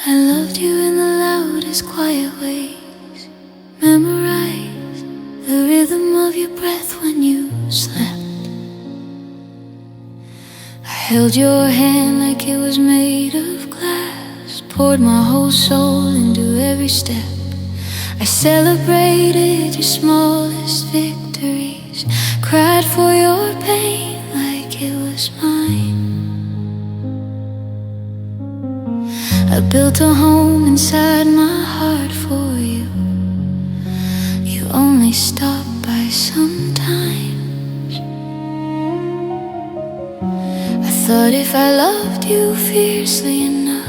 I loved you in the loudest quiet ways. Memorized the rhythm of your breath when you slept. I held your hand like it was made of glass, poured my whole soul into every step. I celebrated your smallest victories, cried for your pain like it was mine. I built a home inside my heart for you. You only stop by sometimes. I thought if I loved you fiercely enough,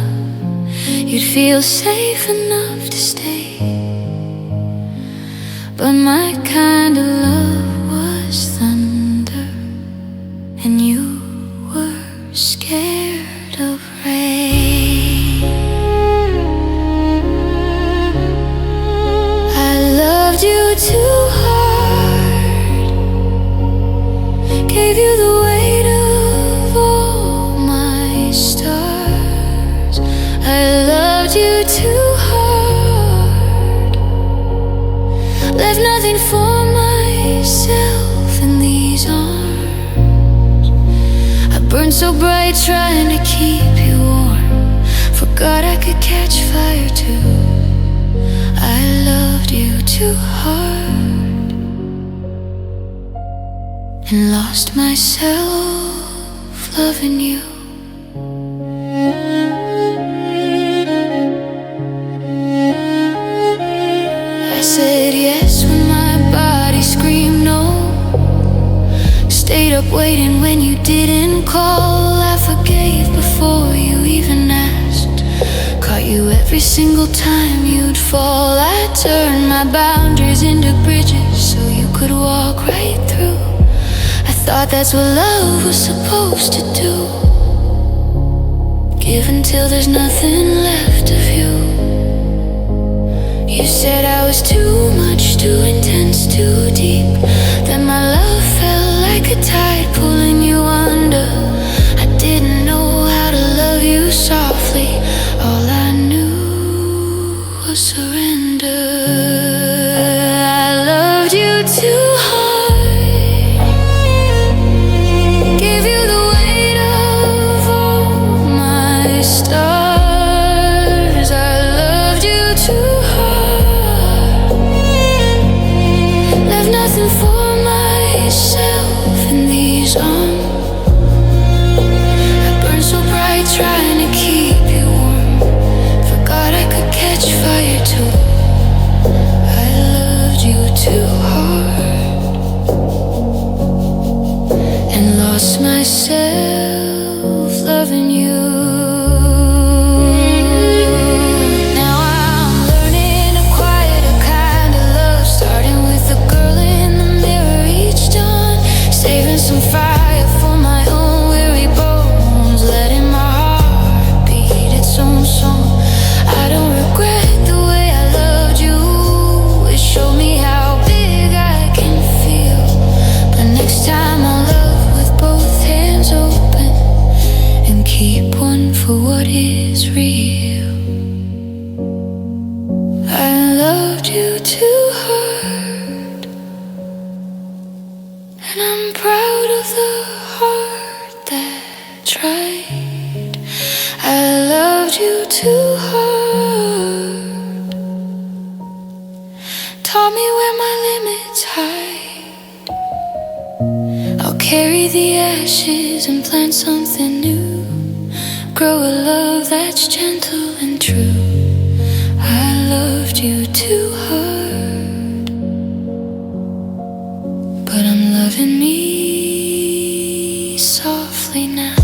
you'd feel safe enough to stay. But my kind of love was thunder, and you were scared of rain. I loved you too hard, gave you the weight of all my stars. I loved you too hard, left nothing for myself in these arms. I burned so bright trying to keep you warm, forgot I could catch fire too. I loved you too hard and lost myself loving you. I said yes when my body screamed no, stayed up waiting when you didn't call. I forgave before you even asked, caught you every single time you'd fall. I turned my boundaries into bridges so you could walk right through. I thought that's what love was supposed to do, give until there's nothing left of you. You said I was too much, too intense, too deep, that my love felt like a tide pulling you under. I didn't know how to love you softly, all I knew was surrender. I loved you too hard, gave you the weight of all my stars. I loved you too hard, left nothing for myself in these arms. I burned so bright trying to keep you warm, forgot I could catch fire too. I loved you too hard and lost myself loving you. Now I'm learning a quieter kind of love, starting with a girl in the mirror each dawn, saving some fire for my own weary bones, letting my heart beat its own song. I don't regret the way I loved you, it showed me how big I can feel. But next time I'll love with both hands open and keep one for what is real. I loved you too hard, and I'm proud of the heart that tried. I loved you too hard, taught me where my limits hide. I'll carry the ashes and plant something new, grow a love that's gentle and true. I loved you too hard, but I'm loving me softly now.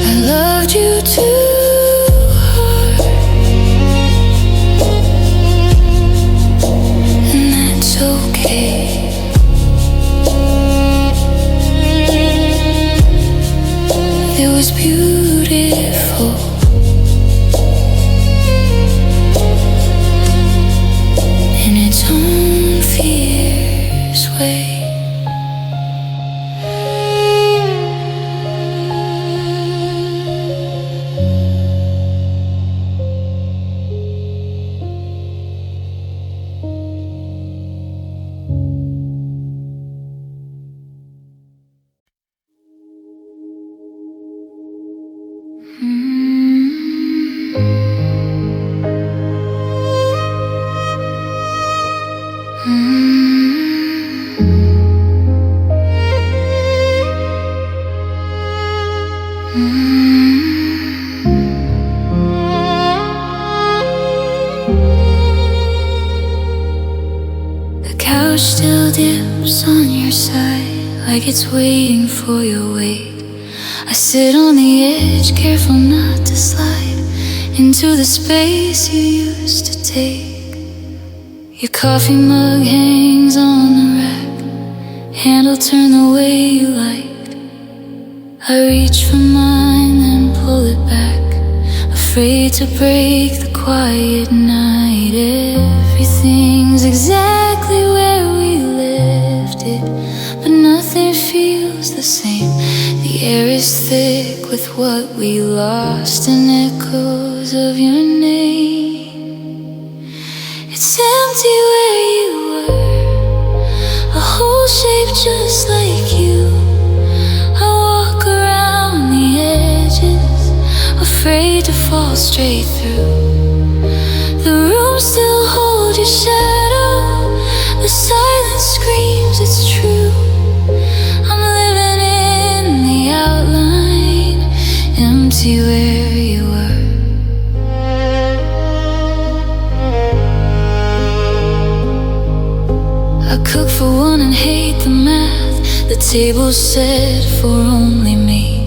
I loved you too hard, and that's okay. It was beautiful, in its own fierce way. The couch still dips on your side, like it's waiting for your weight. I sit on the edge, careful not to slide into the space you used to take. Your coffee mug hangs on the rack, handle turned the way you liked. I reach for mine, then pull it back, afraid to break the quiet night. Everything's exactly where we left it, but nothing feels the same. The air is thick with what we lost and echoes of your name. It's empty where you were, a whole shape just like you. I walk around the edges, afraid to fall straight through. The room still holds your shadow, the silence screams it's true. I'm living in the outline, empty where you were. I cook for one and hate the math, the table's set for only me.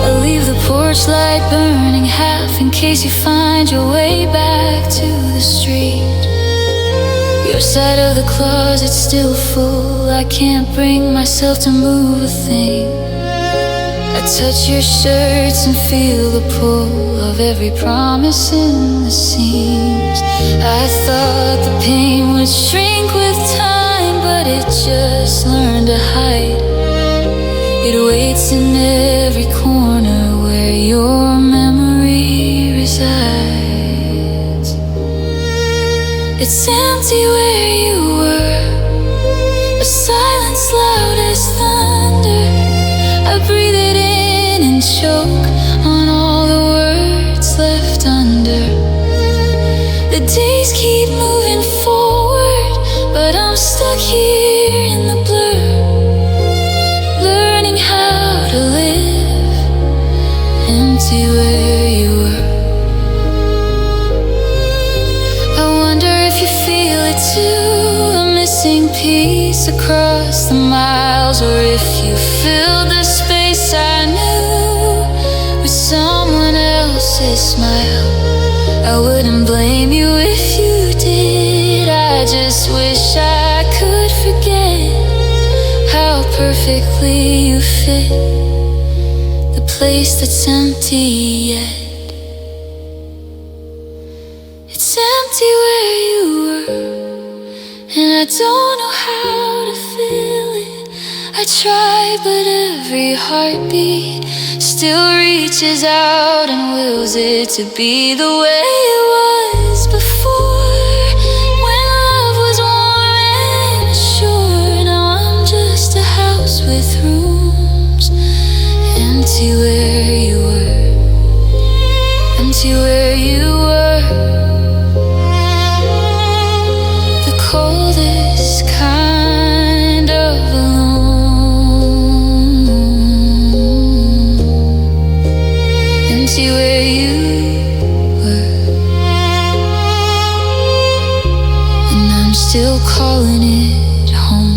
I leave the porch light burning half in case you find your way back to the street. Your side of the closet's still full, I can't bring myself to move a thing. I touch your shirts and feel the pull of every promise in the seams. I thought the pain would shrink with time, but it just learned to hide. It waits in every corner where your memory resides. It's empty where you were, a silence loud as thunder. I breathe it in and choke on all the words left under. The days keep moving forward, but I'm stuck here in the blur, learning how to live, empty where you were. I wonder if you feel it too, a missing piece across the miles, or if you filled the space I knew with someone else's smile. I wouldn't blame you if you did, I just wish I could forget how perfectly you fit the place that's empty yet. It's empty where you were, and I don't know how to feel it. I try, but every heartbeat still reaches out and wills it to be the way it was before, when love was warm and assured. Now I'm just a house with rooms, empty where you were, empty where you were. The coldest kind of alone, empty where you were, and I'm still calling it home.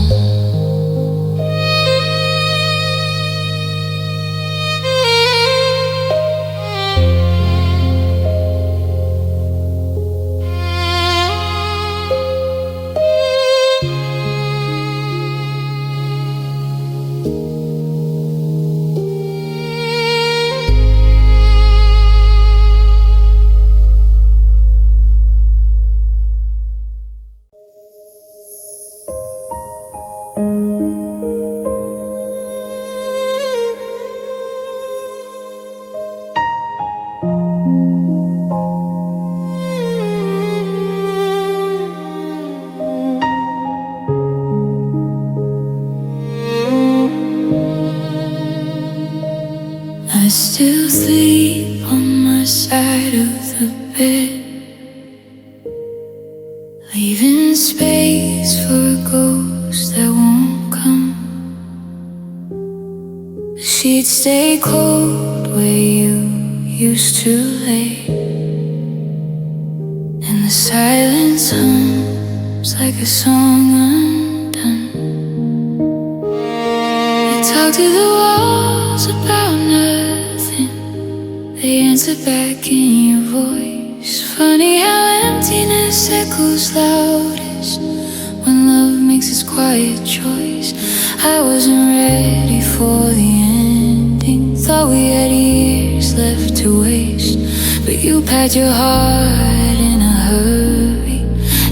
I still sleep on my side of the bed, leaving space for a ghost that won't come. She'd stay cold where you used to lay, and the silence hums like a song undone. You talk to the walls about nothing, they answer back in your voice. Funny how emptiness echoes loudest when love makes its quiet choice. I wasn't ready for the ending, thought we had years left to waste, but you packed your heart in a hurry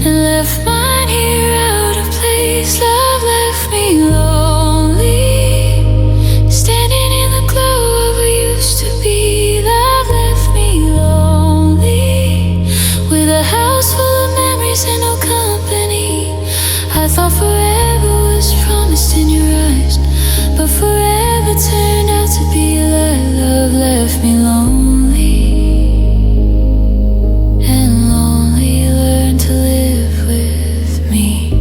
and left mine here out of place. Love left me lonely, standing in the glow of what used to be. Love left me lonely, with a house full of memories and no company. I thought forever was promised in your eyes, but forever turned out to be a lie. Love left me lonely, and lonely learned to live with me.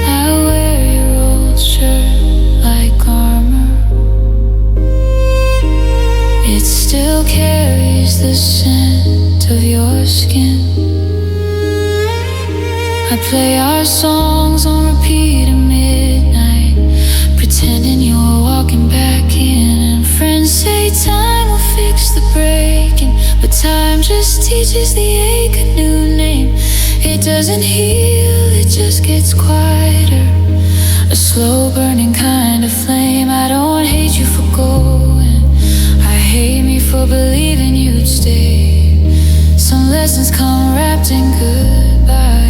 I wear your old shirt like armor, it still carries the scent of your skin. I play our songs on repeat at midnight, pretending you're walking back in. And friends say time will fix the breaking, but time just teaches the ache a new name. It doesn't heal, it just gets quieter, a slow burning kind of flame. I don't hate you for going, I hate me for believing you'd stay. Some lessons come wrapped in goodbye,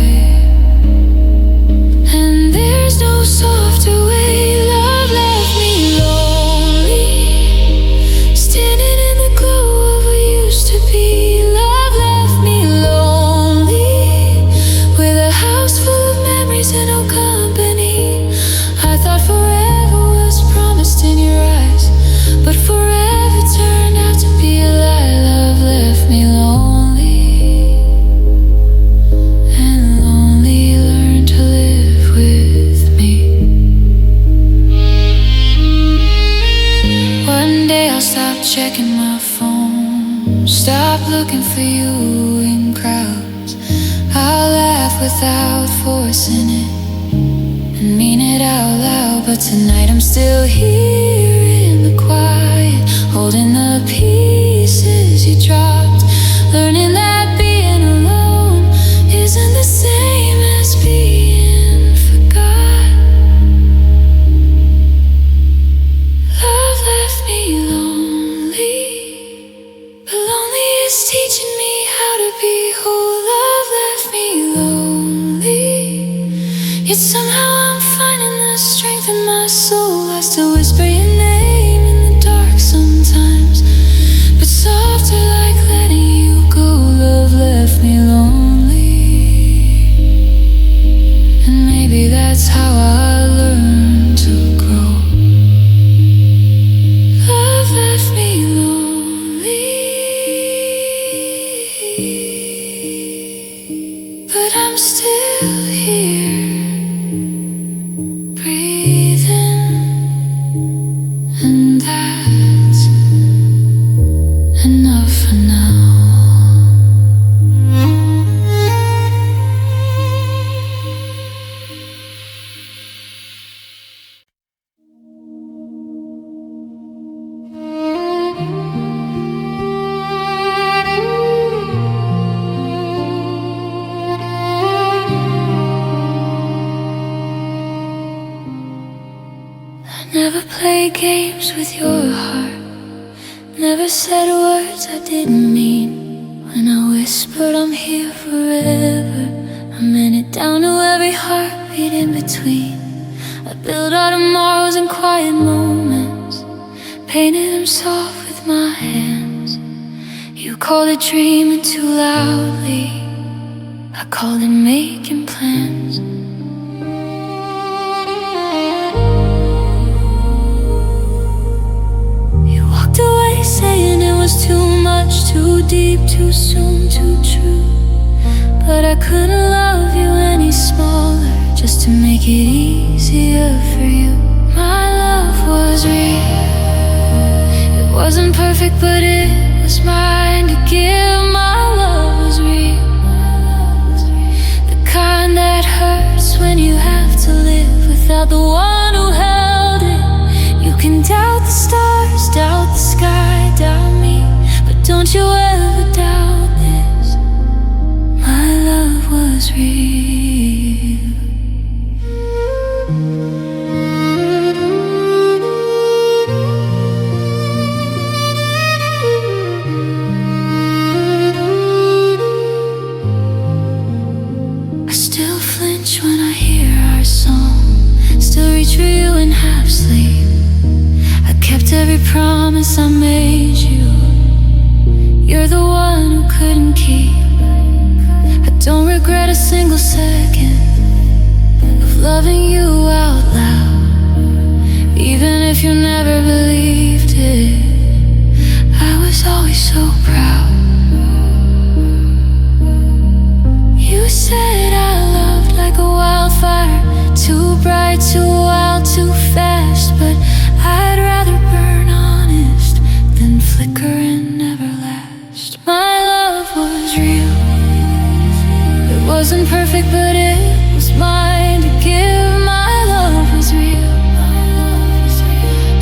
and there's no softer way. Love left me lonely, standing in the glow of what used to be. Love left me lonely, with a house full of memories and no company. I thought forever was promised in your eyes, but forever turned out to be a lie. Love left me lonely, and lonely learned to live with me. One day I'll stop checking my phone, stop looking for you in crowds. I'll laugh without forcing it and mean it out loud, but tonight I'm still here in the quiet, holding the pieces you dropped, learning that being alone isn't the same as being forgot. Love left me lonely, but lonely is teaching me how to be whole. Love left me lonely, yet somehow I'm finding the strength in my soul. I still whisper your name in the dark sometimes, but softer like letting you go. Love left me lonely, and maybe that's how I learned to grow. Love left me lonely, but I'm still here, breathing, and that's enough for now. Never play games with your heart, never said words I didn't mean. When I whispered I'm here forever, I meant it down to every heartbeat in between. I built our tomorrows in quiet moments, painted them soft with my hands. You called it dreaming too loudly, I called it making plans. deep, too soon, too true. But I couldn't love you any smaller, just to make it easier for you. My love was real. It wasn't perfect, but it was mine to give. My love was real. The kind that hurts when you have to live without the one who held it. You can doubt the stars, doubt the sky, doubt me, but don't you ever doubt this. My love was real. I still flinch when I hear our song, still reach for you in half sleep. I kept every promise I made you. You're the one who couldn't keep. I don't regret a single second of loving you out loud. Even if you never believed it, I was always so proud. You said I loved like a wildfire, too bright, too wild, too fast. But I'd rather burn honest than flicker and never last. My love was real. It wasn't perfect, but it was mine to give. My love was real.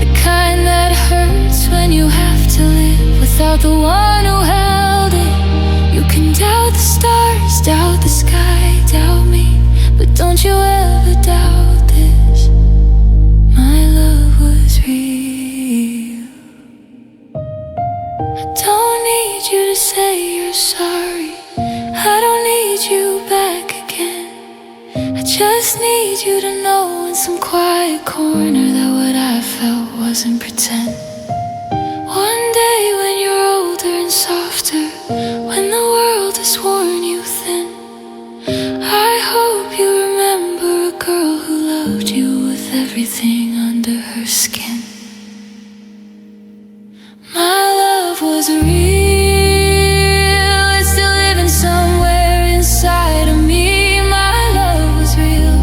The kind that hurts when you have to live without the one who held it. You can doubt the stars, doubt the sky, doubt me, but don't you ever doubt this. My love was real. I don't need you to say you're sorry. I don't need you back again. I just need you to know in some quiet corner that what I felt wasn't pretend. One day when you're older and softer, when the world has worn you thin, I hope you remember a girl who loved you with everything under her skin. My love was real. It's still living somewhere inside of me. My love was real,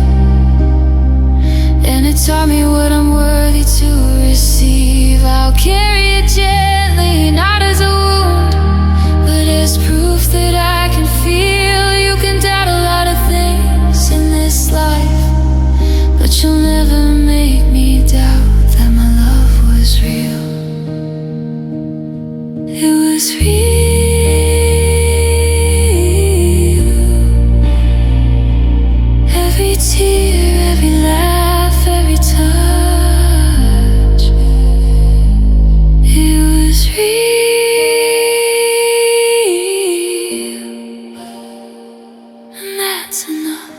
and it taught me what I'm worthy to receive. I'll carry it gently, not as a wound, but as proof that I can feel. You can doubt a lot of things in this life, but you'll never make me doubt that my love was real. It was real. Every tear, every laugh, every touch. It was real, and that's enough.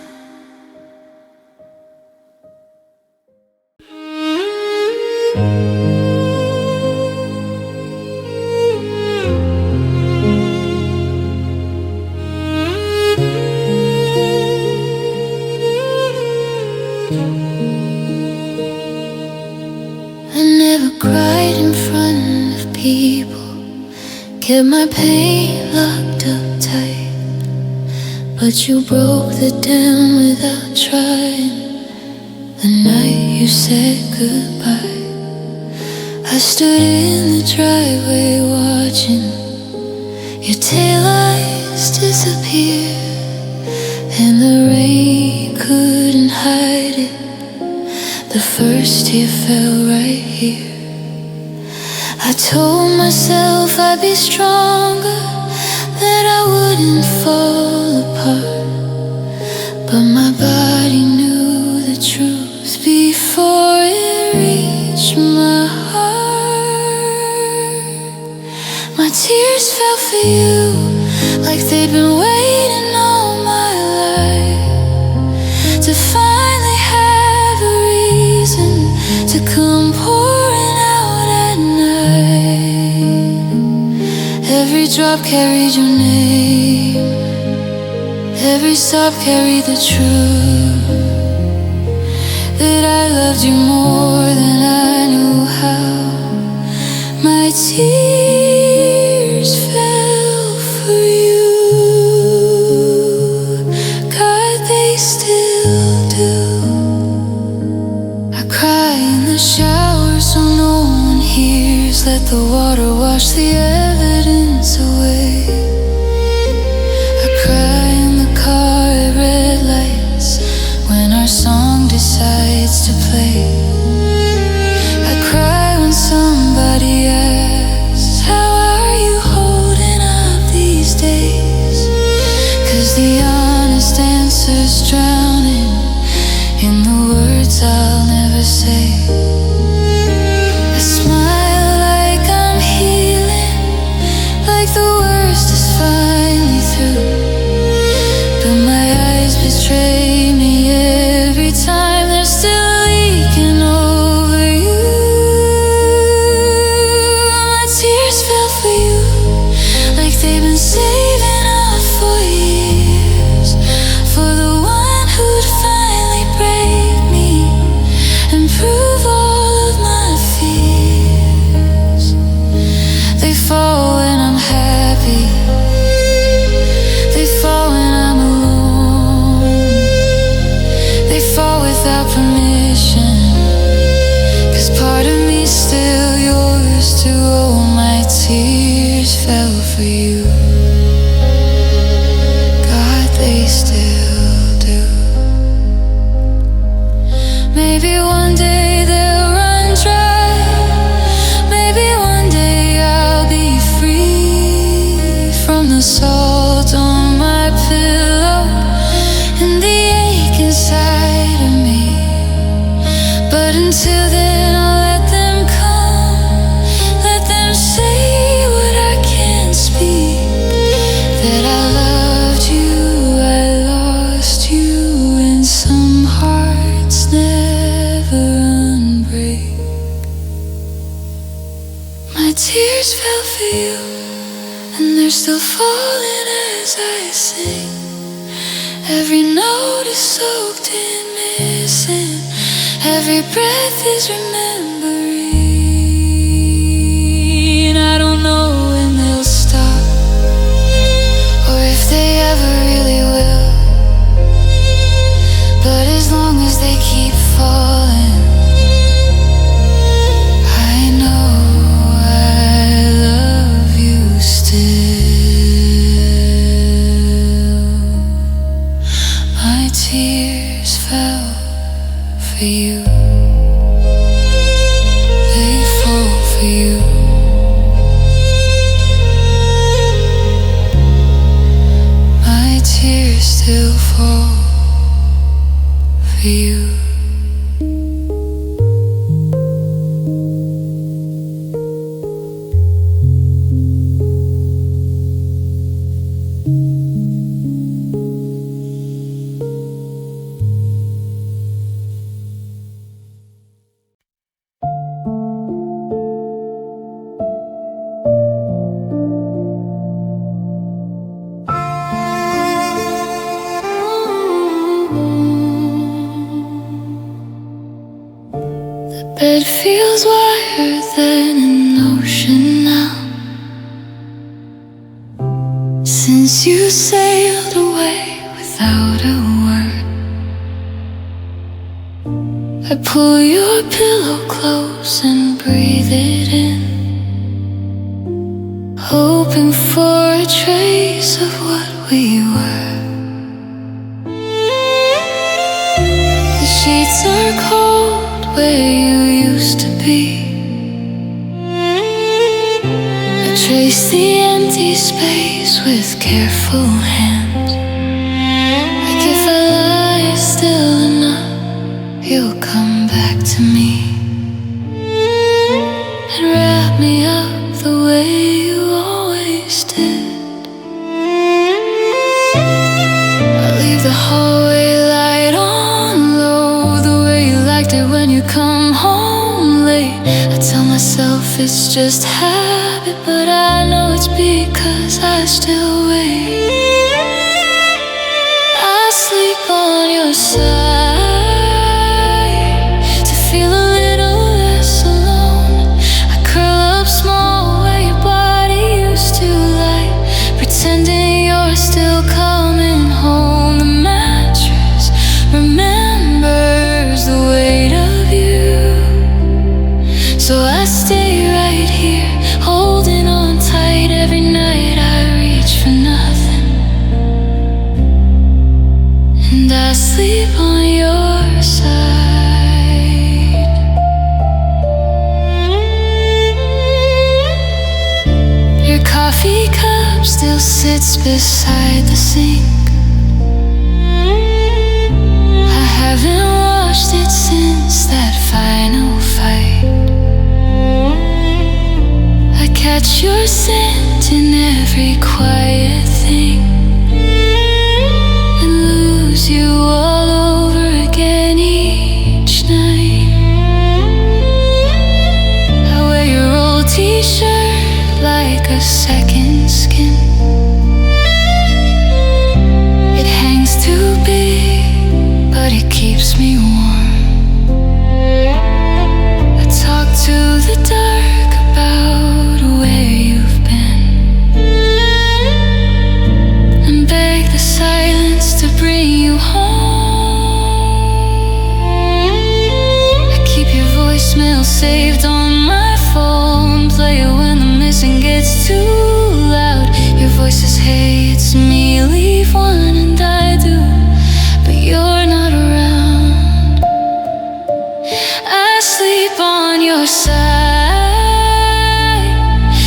I never cried in front of people, kept my pain locked up tight. But you broke the dam without trying, the night you said goodbye. I stood in the driveway watching your taillights disappear, and the rain couldn't hide it. The first tear fell right here. I told myself I'd be stronger, that I wouldn't fall apart, but my body knew the truth before it reached my heart. My tears fell for you, like they'd been waiting all my life, to finally have a reason to come pouring out at night. Every drop carried your name, every stop carried the truth, that I loved you more than I knew how. My tears fell let the water wash the evidence away. I cry in the car at red lights when our song decides to play. I cry when somebody asks, how are you holding up these days? 'Cause the honest answer's drowning in the words I'll never say. I smile like I'm healing, like the worst is finally through. But my eyes betray me every time, they're still leaking over you. My tears fell for you, like they've been saving up for years, for the one who'd finally break me and prove all of my fears. They fall when I'm happy, they fall when I'm alone, they fall without permission, 'cause part of me's still yours too. Oh, my tears fell for you, God, they still do. Maybe one day they'll run dry, maybe one day I'll be free from the salt on my pillow and the ache inside of me. But until then I'll let them come, let them say what I can't speak, that I loved you, I lost you, and some hearts never unbreak. My tears fell for you, and they're still falling as I sing. Every note is soaked in missing, every breath is remembering. I don't know when they'll stop, or if they ever really will, but as long as they keep falling, I know I love you still. My tears fell for you, they fall for you. My tears still fall for you. Bed feels wider than an ocean now, since you sailed away without a word. I pull your pillow close and breathe it in, hoping for a trace of what we were. The sheets are cold where you used to be. I trace the empty space with careful hands, like if I lie still enough, you'll come back to me and wrap me up the way you always did. I leave the hallway light on low, the way you liked it when you come home late. I tell myself it's just habit, but I know it's because I still wait. I sleep on your side to feel a little less alone. I curl up small where your body used to lie, pretending you're still coming home. The mattress remembers the weight of you, so I stay right right here, holding on tight. Every night I reach for nothing, and I sleep on your side. Your coffee cup still sits beside the sink. I haven't washed it since that final fight. I catch your scent in every quiet thing, and lose you all over again each night. I wear your old t-shirt like a second skin. It hangs too big, but it keeps me warm. I talk to the dark about where you've been, and beg the silence to bring you home. I keep your voicemail saved on my phone, play it when the missing gets too loud. Your voice says, hey, it's me, leave one, and I do, but you're not around. I sleep on your side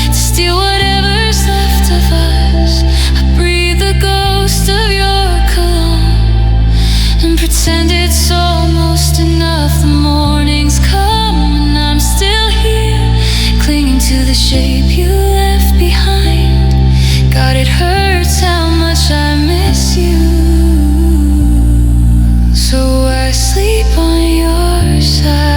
to steal whatever's left of us. I breathe the ghost of your cologne and pretend it's almost enough. The mornings come and I'm still here, clinging to the shape you left behind. God, it hurts how much I miss you. So I sleep on your side.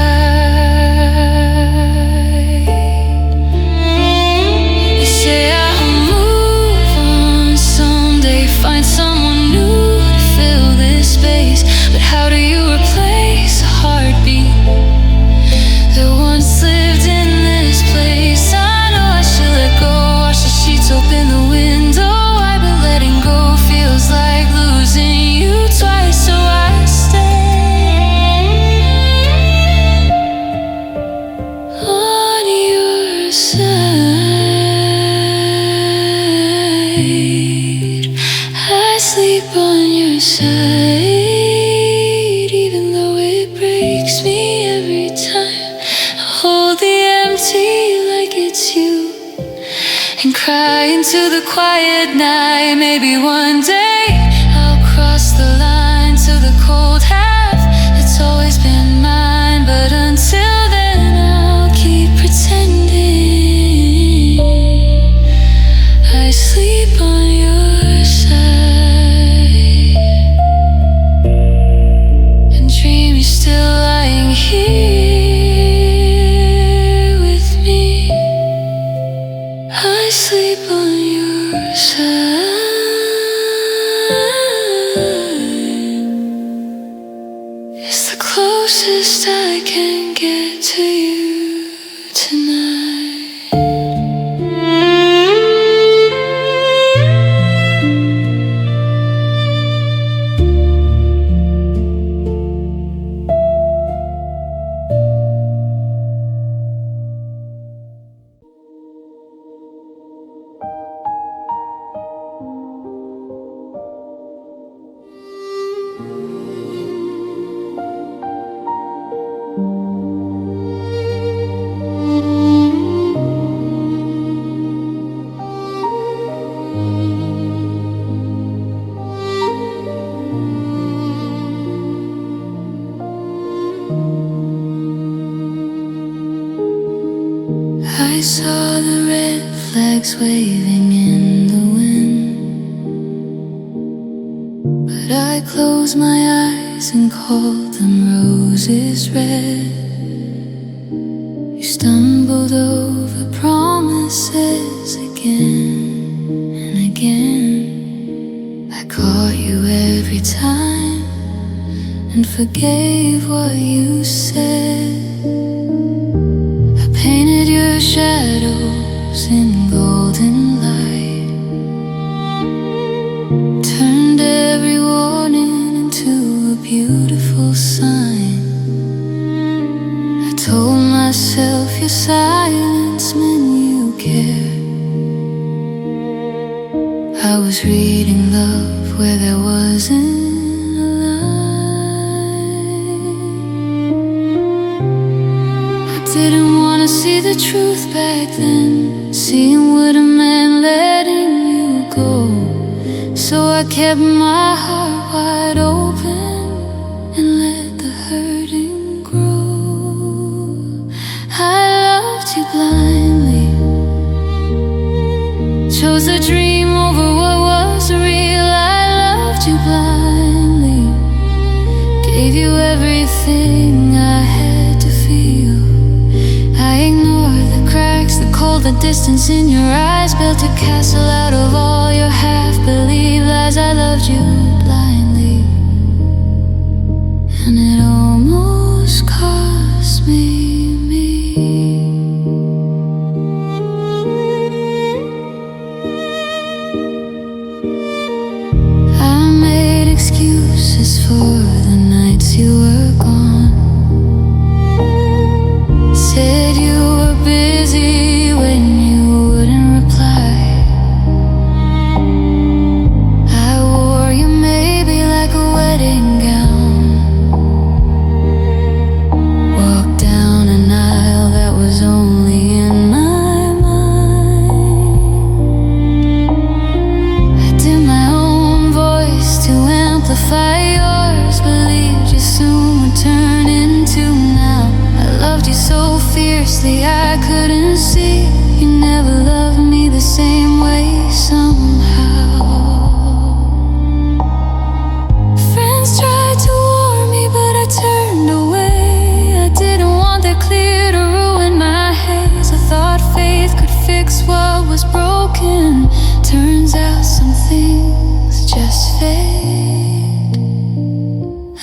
You say I'll move on someday, find someone new to fill this space. But how do you replace a heartbeat that once lived in this place? I know I should let go, wash the sheets, open the window wide, but letting go feels like losing you twice. So I stay on your side. I sleep on your side, even though it breaks me every time. I hold the empty like it's you, and cry into the quiet night. Maybe one day I'll cross the line to the cold half that's always been mine, but until then I'll keep pretending. I sleep on your side and dream you're still lying here with me. I sleep on your side. It's the closest I can get to you tonight. I saw the red flags waving in the wind, but I closed my eyes and called them roses red. You stumbled over promises again and again. I caught you every time and forgave what you said. I painted your shadows in golden light, turned every warning into a beautiful sign. I told myself your silence meant I was reading love where there wasn't a line. I didn't wanna see the truth back then. Seeing what a man letting you go. So I kept my heart wide open and let the hurting grow. I loved you blindly, chose a dream over what was real. I loved you blindly, gave you everything I had to feel. I ignored the cracks, the cold, the distance in your eyes. Built a castle out of all your half-believed lies. I loved you blindly, and it almost cost me. For the nights you were gone, said you were busy when you wouldn't reply. I wore you maybe like a wedding gown, walked down an aisle that was only in my mind. I did my own voice to amplify. So fiercely I couldn't see. You never loved me the same way somehow. Friends tried to warn me, but I turned away. I didn't want that clear to ruin my haze. I thought faith could fix what was broken. Turns out some things just fade.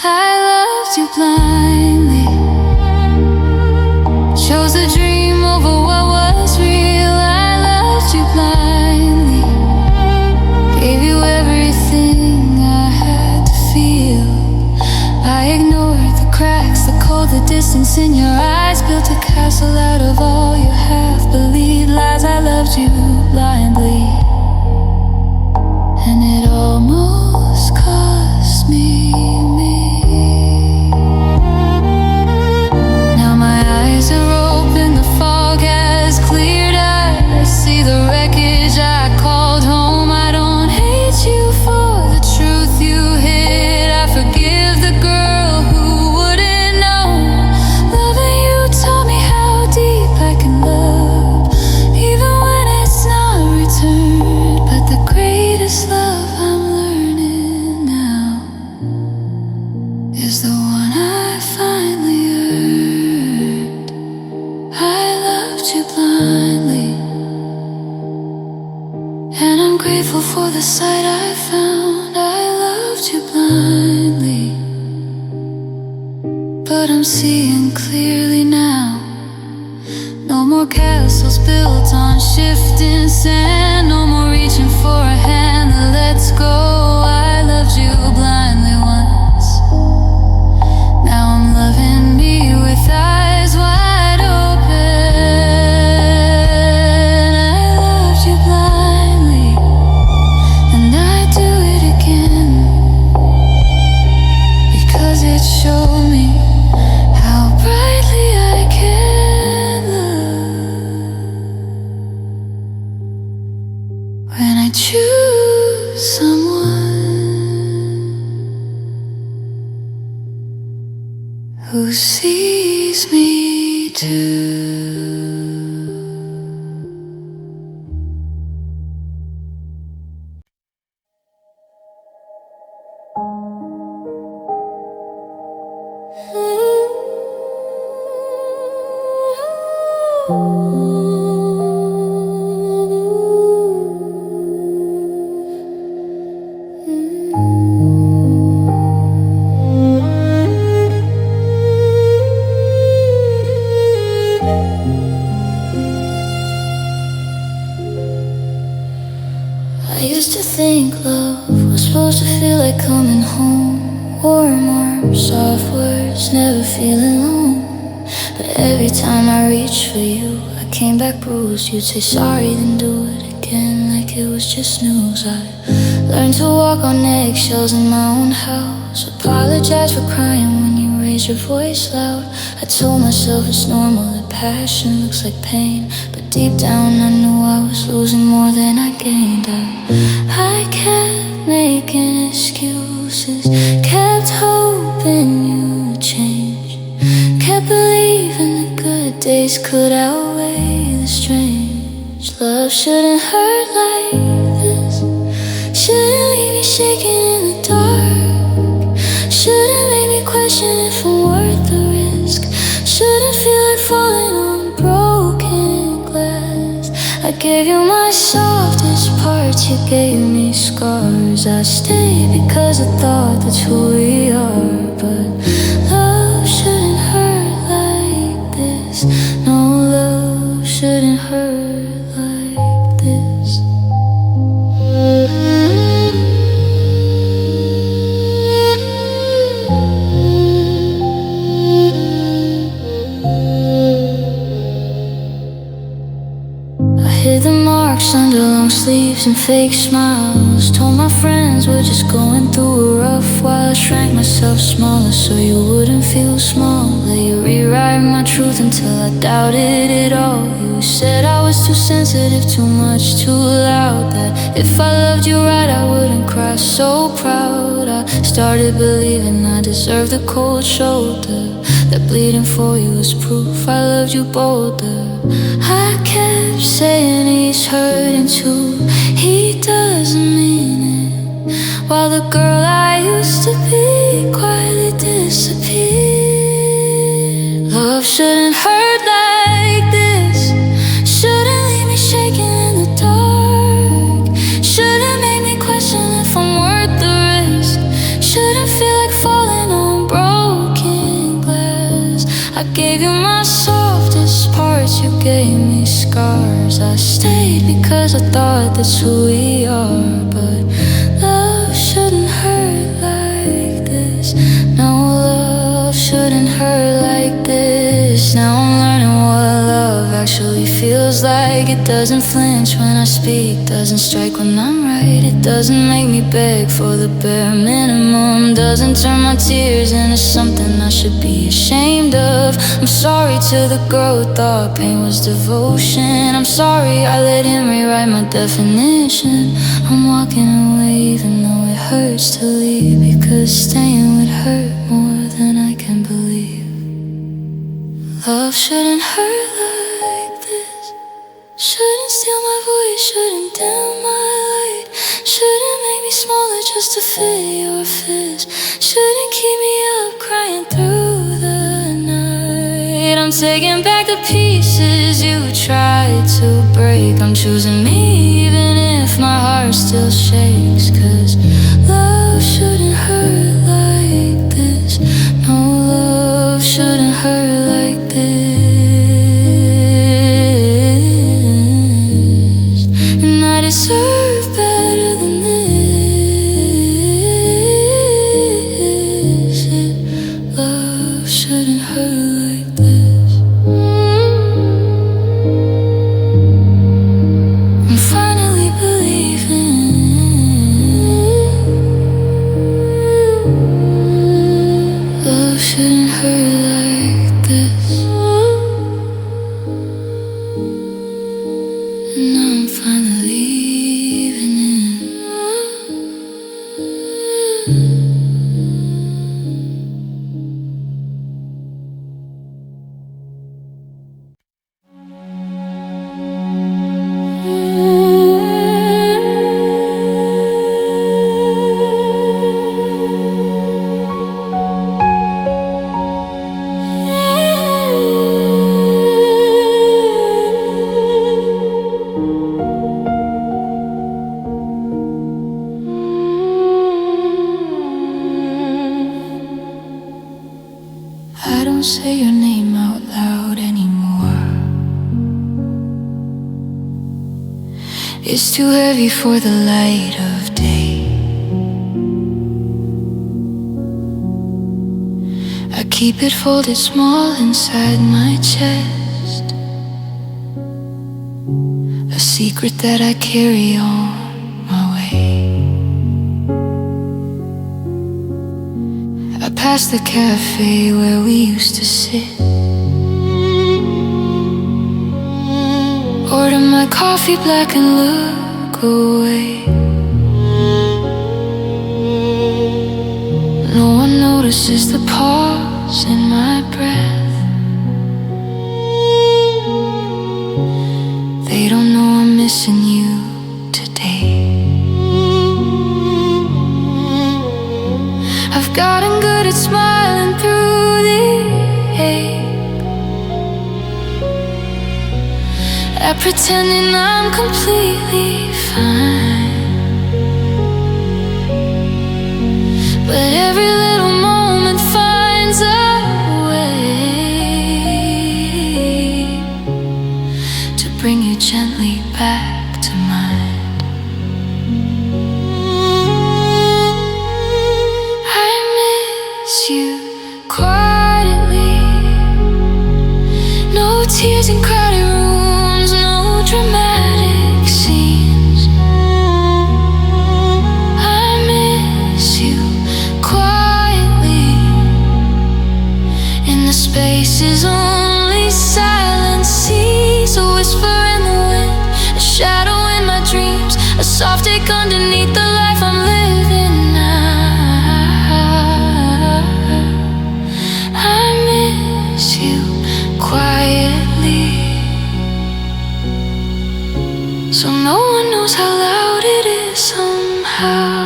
I loved you blindly, chose a dream over what was real. I loved you blindly, gave you everything I had to feel. I ignored the cracks, the cold, the distance in your eyes. Built a castle out of all your half-believed lies. I loved you blindly, and it almost cost me. Now my eyes are open, the fog has cleared. I see the wreckage I called home. I don't hate you for the truth you hid. I forgive the girl who wouldn't know. Loving you taught me how deep I can love, even when it's not returned. But the greatest love I'm learning now is the one I finally earned. I loved you blindly, and I'm grateful for the sight I found. I loved you blindly, but I'm seeing clearly now. No more castles built on shifting sand. No more reaching for a hand that lets go. I loved you blindly once, now I'm loving me with eyes wide open. I loved you blindly, and I do it again, because it showed me how brightly I can love when I choose someone who sees me too. I used to think love was supposed to feel like coming home. Warm arms, soft words, never feeling alone. But every time I reached for you, I came back bruised. You'd say sorry, then do it again like it was just news. I learned to walk on eggshells in my own house. Apologize for crying when you raise your voice loud. I told myself it's normal that passion looks like pain, but deep down I knew I was losing more than I gained. I kept making excuses, kept hoping you'd change, kept believing the good days could outweigh the strange. Love shouldn't hurt like this, shouldn't leave me shaking in the dark, shouldn't make me question if I'm worth the risk, shouldn't feel like falling on broken glass. I gave you my softest parts, you gave me scars. I stayed because I thought that's who we are, but love shouldn't hurt like this. No, love shouldn't hurt like this. Hid the marks under long sleeves and fake smiles. Told my friends we're just going through a rough while. I shrank myself smaller so you wouldn't feel small. Let you rewrite my truth until I doubted it all. You said I was too sensitive, too much, too loud, that if I loved you right I wouldn't cry so proud. I started believing I deserved a cold shoulder, that bleeding for you was proof I loved you bolder. I kept saying he's hurting too, he doesn't mean it, while the girl I used to be quietly disappeared. Love shouldn't hurt like this, shouldn't leave me shaking in the dark, shouldn't make me question if I'm worth the risk, shouldn't feel like falling on broken glass. I gave you my softest parts, you gave me scars. I stayed because I thought that's who we are, but love shouldn't hurt like this. No, love shouldn't hurt like this. Now I'm learning what love actually feels like. It doesn't flinch when I speak, doesn't strike when I'm right. It doesn't make me beg for the bare minimum, doesn't turn my tears into something I should be ashamed of. I'm sorry to the girl who thought pain was devotion. I'm sorry I let him rewrite my definition. I'm walking away even though it hurts to leave, because staying would hurt more than I can believe. Love shouldn't hurt like this, shouldn't steal my voice, shouldn't dim my light, shouldn't make me smaller just to fit your fist, shouldn't keep me up crying through the night. I'm taking back the pieces you tried to break. I'm choosing me even if my heart still shakes, 'cause love shouldn't hurt like this. No, love shouldn't hurt like this. And I deserve better than this. Love shouldn't hurt like this. I'm finally believing love shouldn't hurt like this. And now I'm finally believing it. I don't say your name out loud anymore. It's too heavy for the light of day. I keep it folded small inside my chest, a secret that I carry on my way. I passed the cafe where we used to sit, order my coffee black and look away. No one notices the pause in my breath. They don't know I'm missing you today. I've gotten good at smiling through the ache, at pretending I'm completely fine. But every little moment finds a way to bring you gently back to mind. I miss you quietly. No tears in crowded rooms, no dramatic scenes. I miss you quietly. In the spaces only silence sees, a whisper in the wind, a shadow in my dreams, a soft ache underneath the life I'm living now. I miss you quietly, so no one knows how loud it is somehow.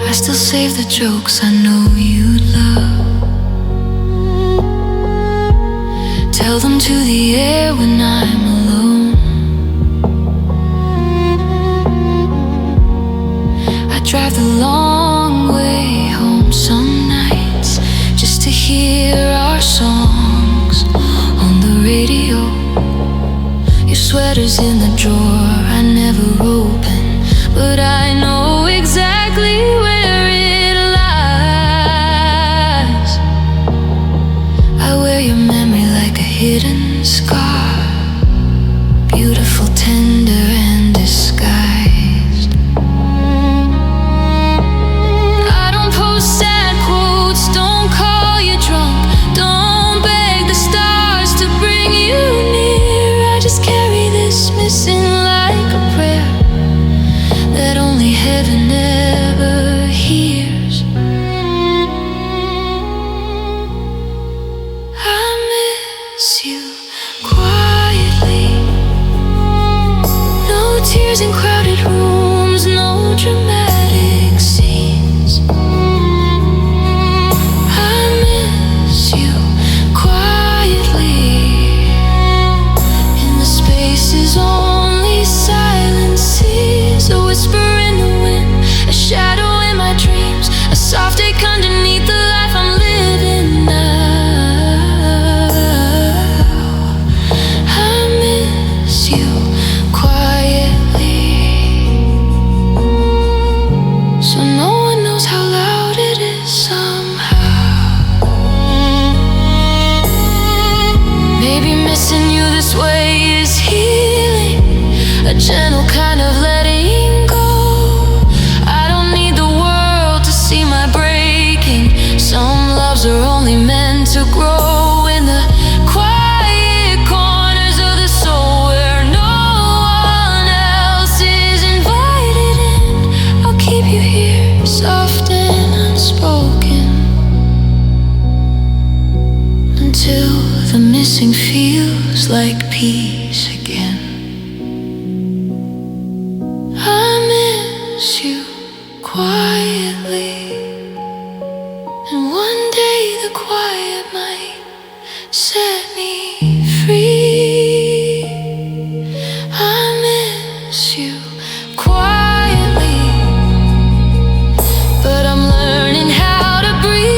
I still save the jokes I know you'd love, tell them to the air when I'm alone. I drive the long way home some nights just to hear our songs on the radio. Your sweater's in the drawer I never open, but I know exactly where it lies. I wear your memory like a hidden scar, beautiful, tender, and disguised. I don't post sad quotes, don't call you drunk, don't beg the stars to bring you near. I just carry this missing like a prayer that only heaven ever hears. I miss you quietly. No tears in crowded rooms, no dramatic scenes. I miss you quietly. In the spaces only silence sees, a whisper in the wind, a shadow in my dreams, a soft ache underneath the life I'm living now. I miss you quietly, so no one knows how loud it is somehow. Maybe missing you this way is healing, a gentle kind of letting go. I don't need the world to see my breaking. Some loves are only meant to grow in the quiet corners of the soul where no one else is invited in. I'll keep you here, soft and unspoken, until the missing feels like peace again. I miss you quietly, and one day the quiet might set me free. I miss you quietly, but I'm learning how to breathe.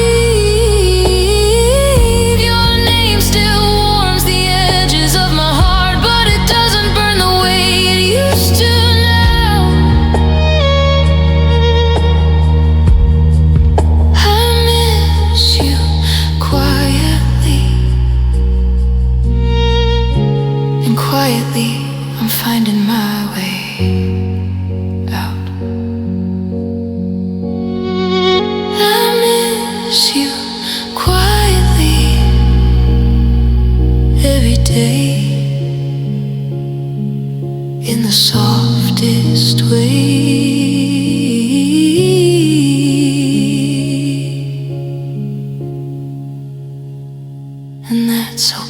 Your name still warms the edges of my heart, but it doesn't day in the softest way. And that's okay.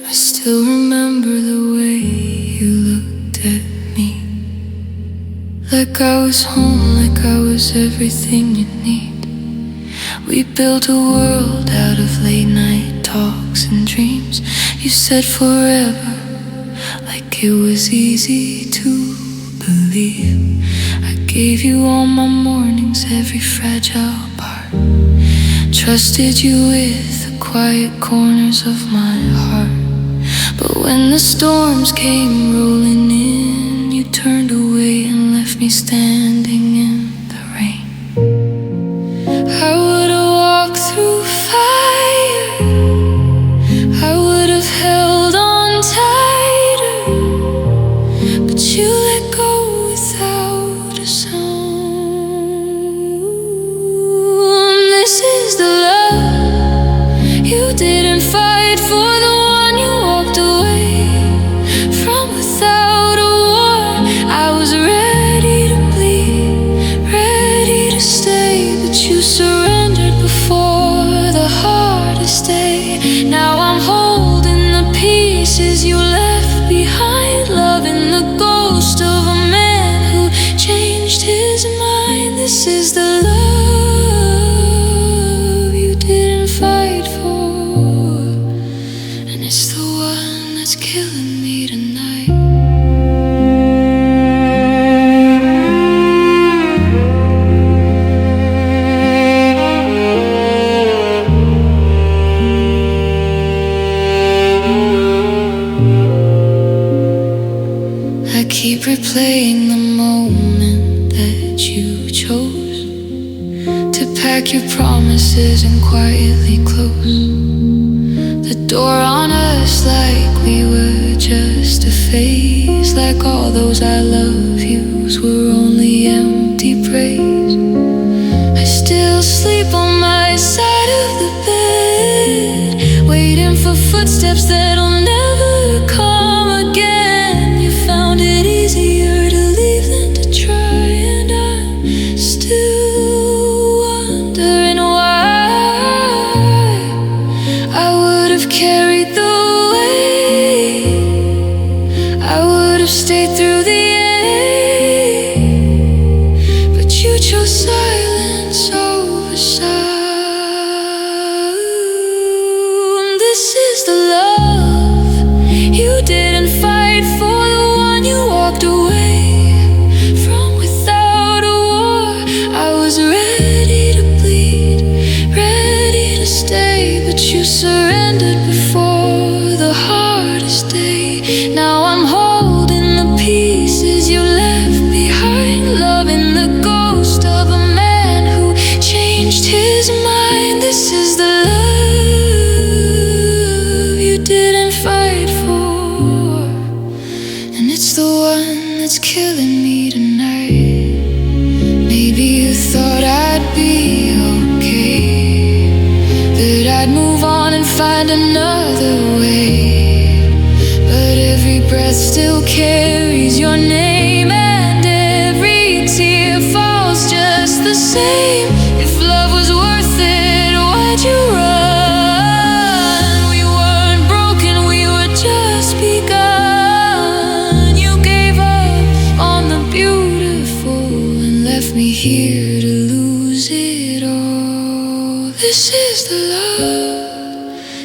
I still remember the way you looked at me, like I was home, like I was everything you need. We built a world out of late night talks and dreams. You said forever, like it was easy to believe. I gave you all my mornings, every fragile part. Trusted you with the quiet corners of my heart. But when the storms came rolling in, you turned away and left me standing in the rain. I would have walked through fire, I would have held on tighter, but you let go without a sound. This is the love you didn't fight for, the one you walked away from without a war. I was ready to bleed, ready to stay, but you surrendered before the hardest day. Now I'm holding the pieces you left behind, loving the ghost of a man who changed his mind. This is the love you didn't fight for, and it's the one that's killing me tonight. I keep replaying the moment that you chose to pack your promises and quietly close the door on us, like we were just a phase, like all those I love yous were only empty praise. I still sleep on my side of the bed, waiting for footsteps that'll never come again. You found it easier to leave than to try, and I'm still wondering why. I would have carried the weight, I would have stayed through the end, but you chose silence over sound. This is the love you didn't fight for, the one you walked away from without a war. I was ready to bleed, ready to stay, but you surrendered before the hardest day. Now I'm holding the pieces you left behind, loving the ghost of a man who changed his mind. This is the love you didn't fight for, and it's the one that's killing me tonight. Maybe you thought I'd be okay, that I'd move on and find another way, but every breath still carries your name, and every tear falls just the same. If love was worth it, why'd you run? We weren't broken, we were just begun. You gave up on the beautiful and left me here to lose it all. This is the love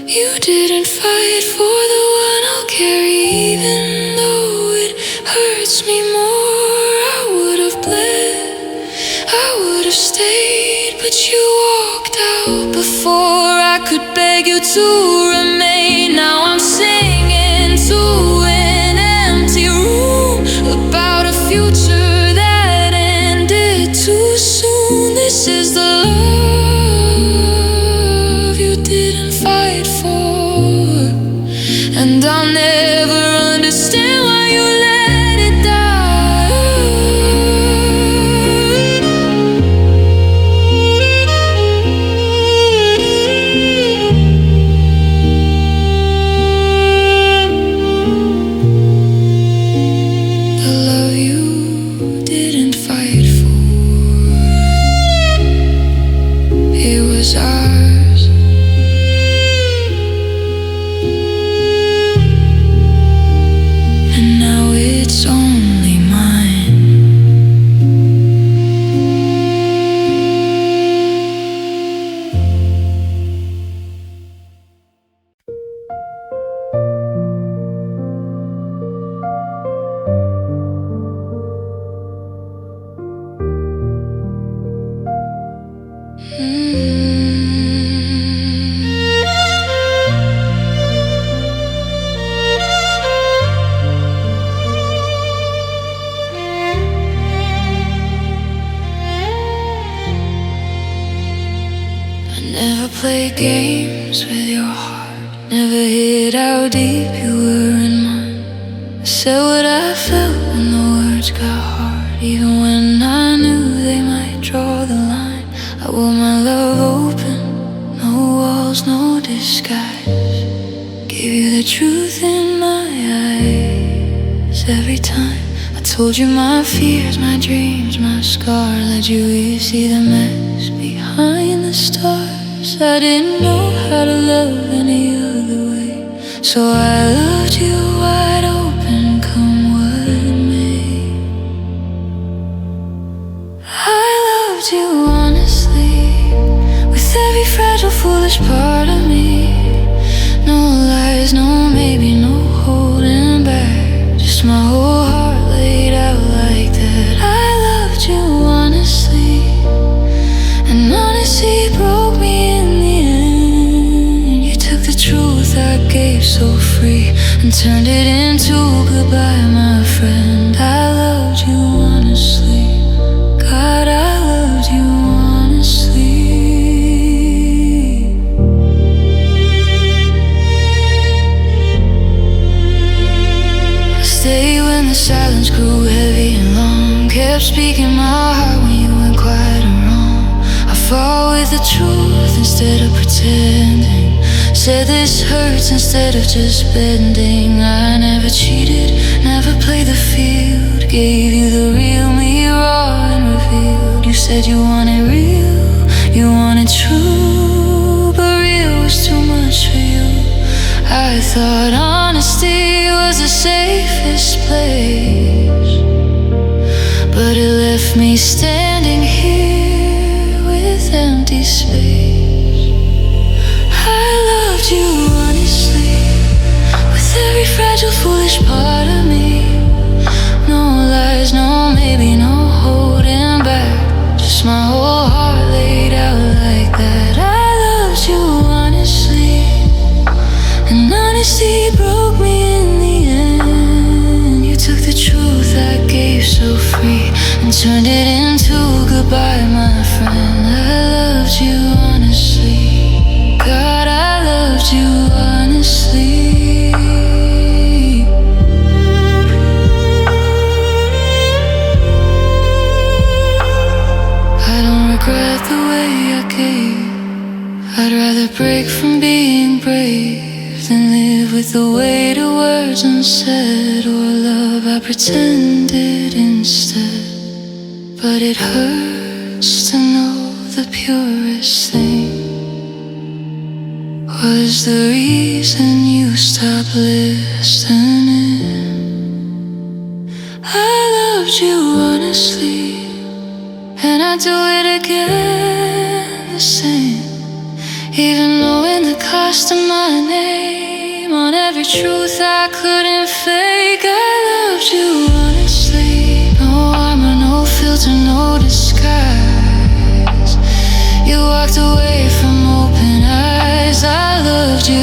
you didn't fight for, the one I'll carry even though it hurts me more. I would have bled, I would have stayed, but you walked out before I could beg to remain. Now I'm singing to an empty room about a future that ended too soon. This is the love you didn't fight for, and I'll never understand why you let it die. The love you didn't fight for, it was ours. And now it's only mine. I never played games with your heart, never hid how deep you were in mine. I said what I felt when the words got hard, even when I knew they might draw the line. I wore my love open, no walls, no disguise. Gave you the truth in my eyes every time. I told you my fears, my dreams, my scar. Let you see the mess behind the stars. I didn't know how to love any other way, so I loved you wide open, come what may. I loved you honestly, with every fragile, foolish part of me. No lies, no maybe, no holding back, just my whole heart laid out like that. I loved you honestly, and honesty broke me in the end. You took the truth I gave so free and turned it into goodbye, my friend. I loved you honestly, God, I loved you honestly. I stayed when the silence grew heavy and long, kept speaking my heart when you went quiet and wrong. I fought with the truth instead of pretending, said this hurts instead of just bending. I never cheated, never played the field, gave you the real me raw and revealed. You said you wanted real, you wanted true, but real was too much for you. I thought honesty was the safest place, but it left me standing here with empty space. I loved you honestly, with every fragile, foolish part of me. No lies, no maybe, no holding back, just my whole heart laid out like that. I loved you honestly, and honesty broke me in the end. You took the truth I gave so free and turned it into goodbye, my friend. I loved you honestly, God, I loved you honestly. I don't regret the way I gave. I'd rather break from being brave than live with the weight of words unsaid, or love I pretended instead. But it hurts to know the purest thing was the reason you stopped listening. I loved you honestly, and I'd do it again the same, even knowing the cost of my name on every truth I couldn't fake. I loved you honestly, no armor, no filter, no disguise. You walked away from open eyes. I loved you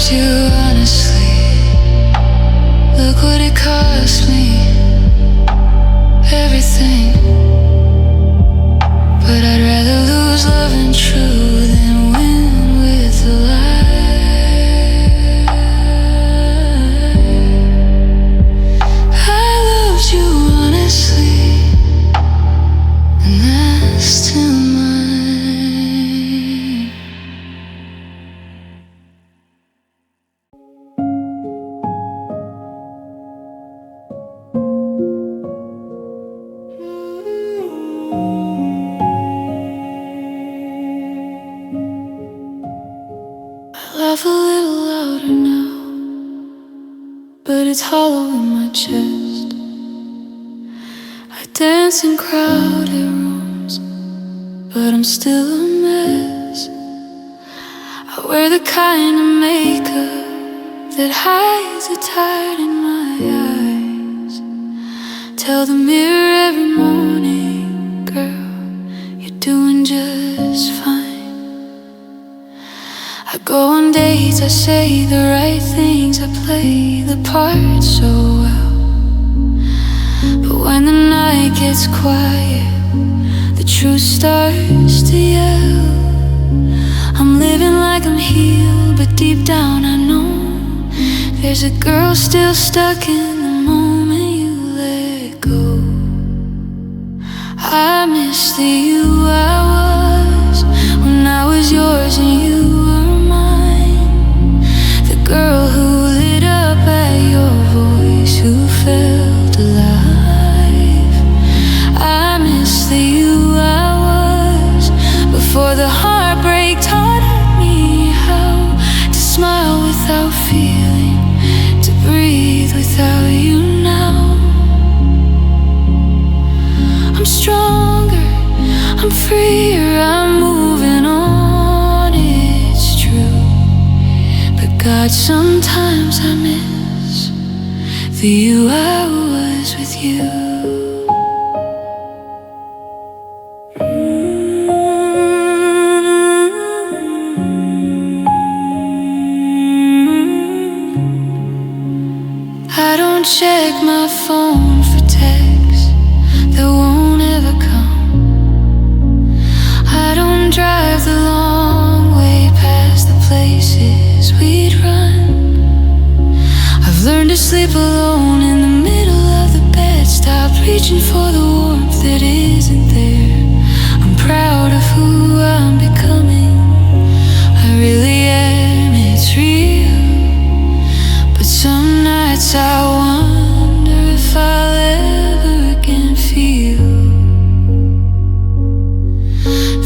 loved you honestly. Look what it cost me, everything. But I'd rather lose love and true than win with a lie. I loved you honestly, and that's still mine. Laugh a little louder now, but it's hollow in my chest. I dance in crowded rooms, but I'm still a mess. I wear the kind of makeup that hides the tide in my eyes. Tell the mirror every morning, girl, you're doing just fine. I go on dates, I say the right things, I play the part so well. But when the night gets quiet, the truth starts to yell. I'm living like I'm healed, but deep down I know there's a girl still stuck in the moment you let go. I miss the you I was when I was yours and you were mine. The girl who lit up at your voice, who felt alive. I miss the you I was before the heartbreak taught me how to smile without feeling, to breathe without you now. I'm stronger, I'm freer, I'm moving on, it's true. But God, sometimes I miss the you I was with you. I don't check my phone for texts that won't ever come. I don't drive the long way past the places we'd run. I've learned to sleep alone in the middle of the bed. Stop reaching for the warmth that isn't there. I'm proud of who I'm becoming. I really am, it's real. But some nights I wonder if I'll ever again feel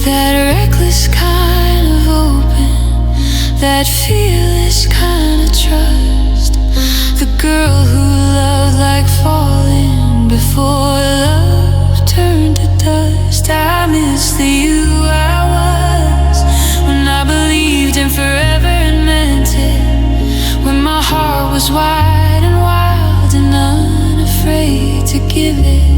that reckless kind of open, that fearless kind of trust. The girl who loved like falling before love turned to dust. I miss the you I was when I believed in forever and meant it, when my heart was wide and wild and unafraid to give it.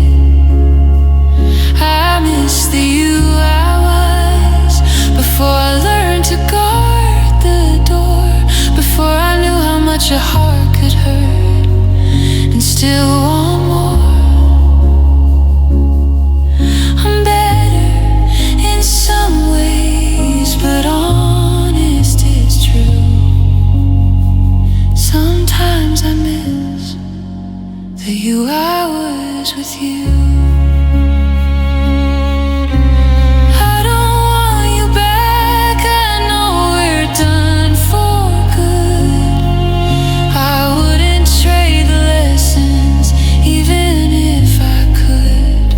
I miss the you I was before I learned to guard the door, before I knew how much a heart could hurt and still want more. I'm better in some ways, but honest is true. Sometimes I miss the you I was with you. I don't want you back, I know we're done for good. I wouldn't trade the lessons even if I could.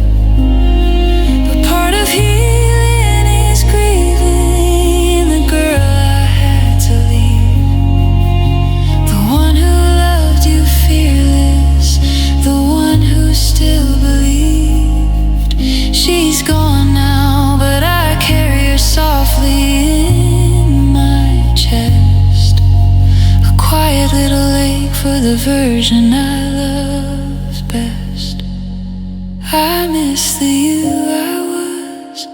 But part of healing is grieving the girl I had to leave, the one who loved you fearless, the one who still believed. She's gone now, but I carry her softly in my chest, a quiet little lake for the version I loved best. I miss the you I was,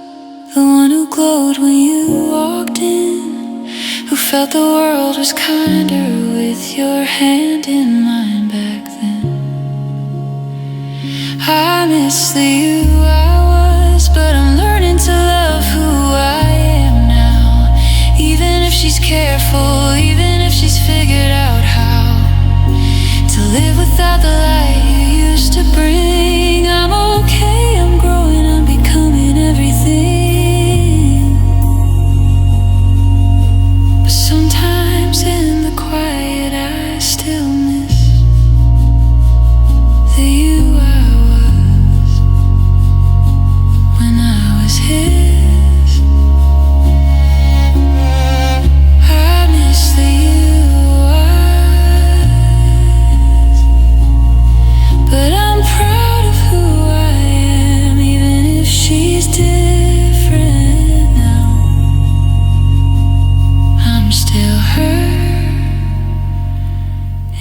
the one who glowed when you walked in, who felt the world was kinder with your hand in mine back then. I miss the you I was, but I'm learning to love who I am now. Even if she's careful, even if she's figured out how to live without the light you used to bring. I'm okay, I'm growing, I'm becoming everything. But sometimes in the quiet I still miss the you I was when I was his. I miss the you I was, but I'm proud of who I am, even if she's different now. I'm still her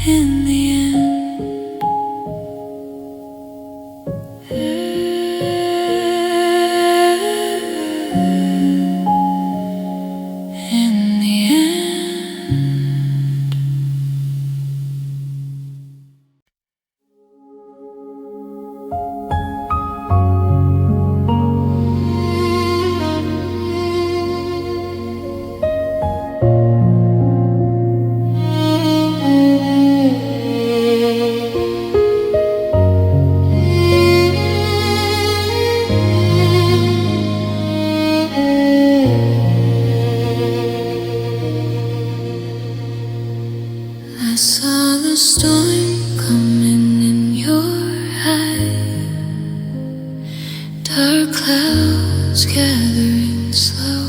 in the end. In the end. I saw the storm coming in your eyes, dark clouds gathering slow.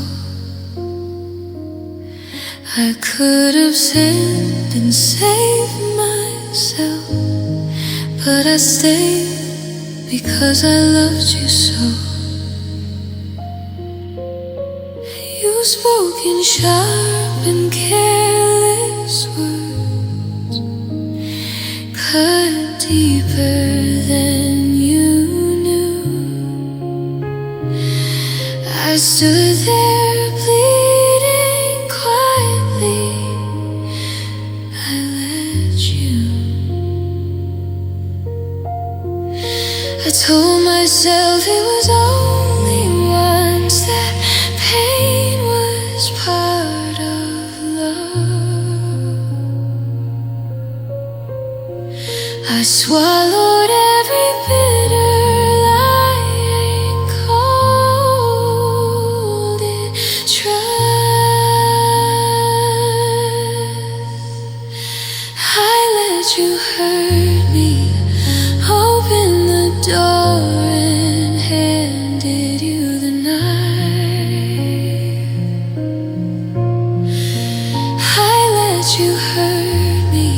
I could have sinned and saved myself, but I stayed because I loved you so. You spoke in sharp and careless words, cut deeper than you knew. I stood there bleeding quietly. I let you. I told myself it was only once, that pain was part of love. I swallowed every bitter lie and called it trust. I let you hurt me, open the door and handed you the knife. I let you hurt me,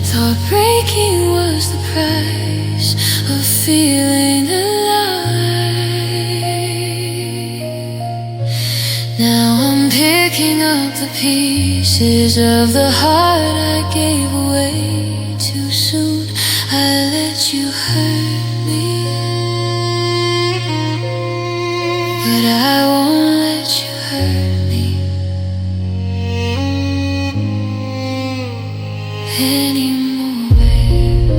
thought breaking was the price of feeling alive. Now I'm picking up the pieces of the heart I gave away too soon. I let you hurt me, but I won't let you hurt me anymore, babe.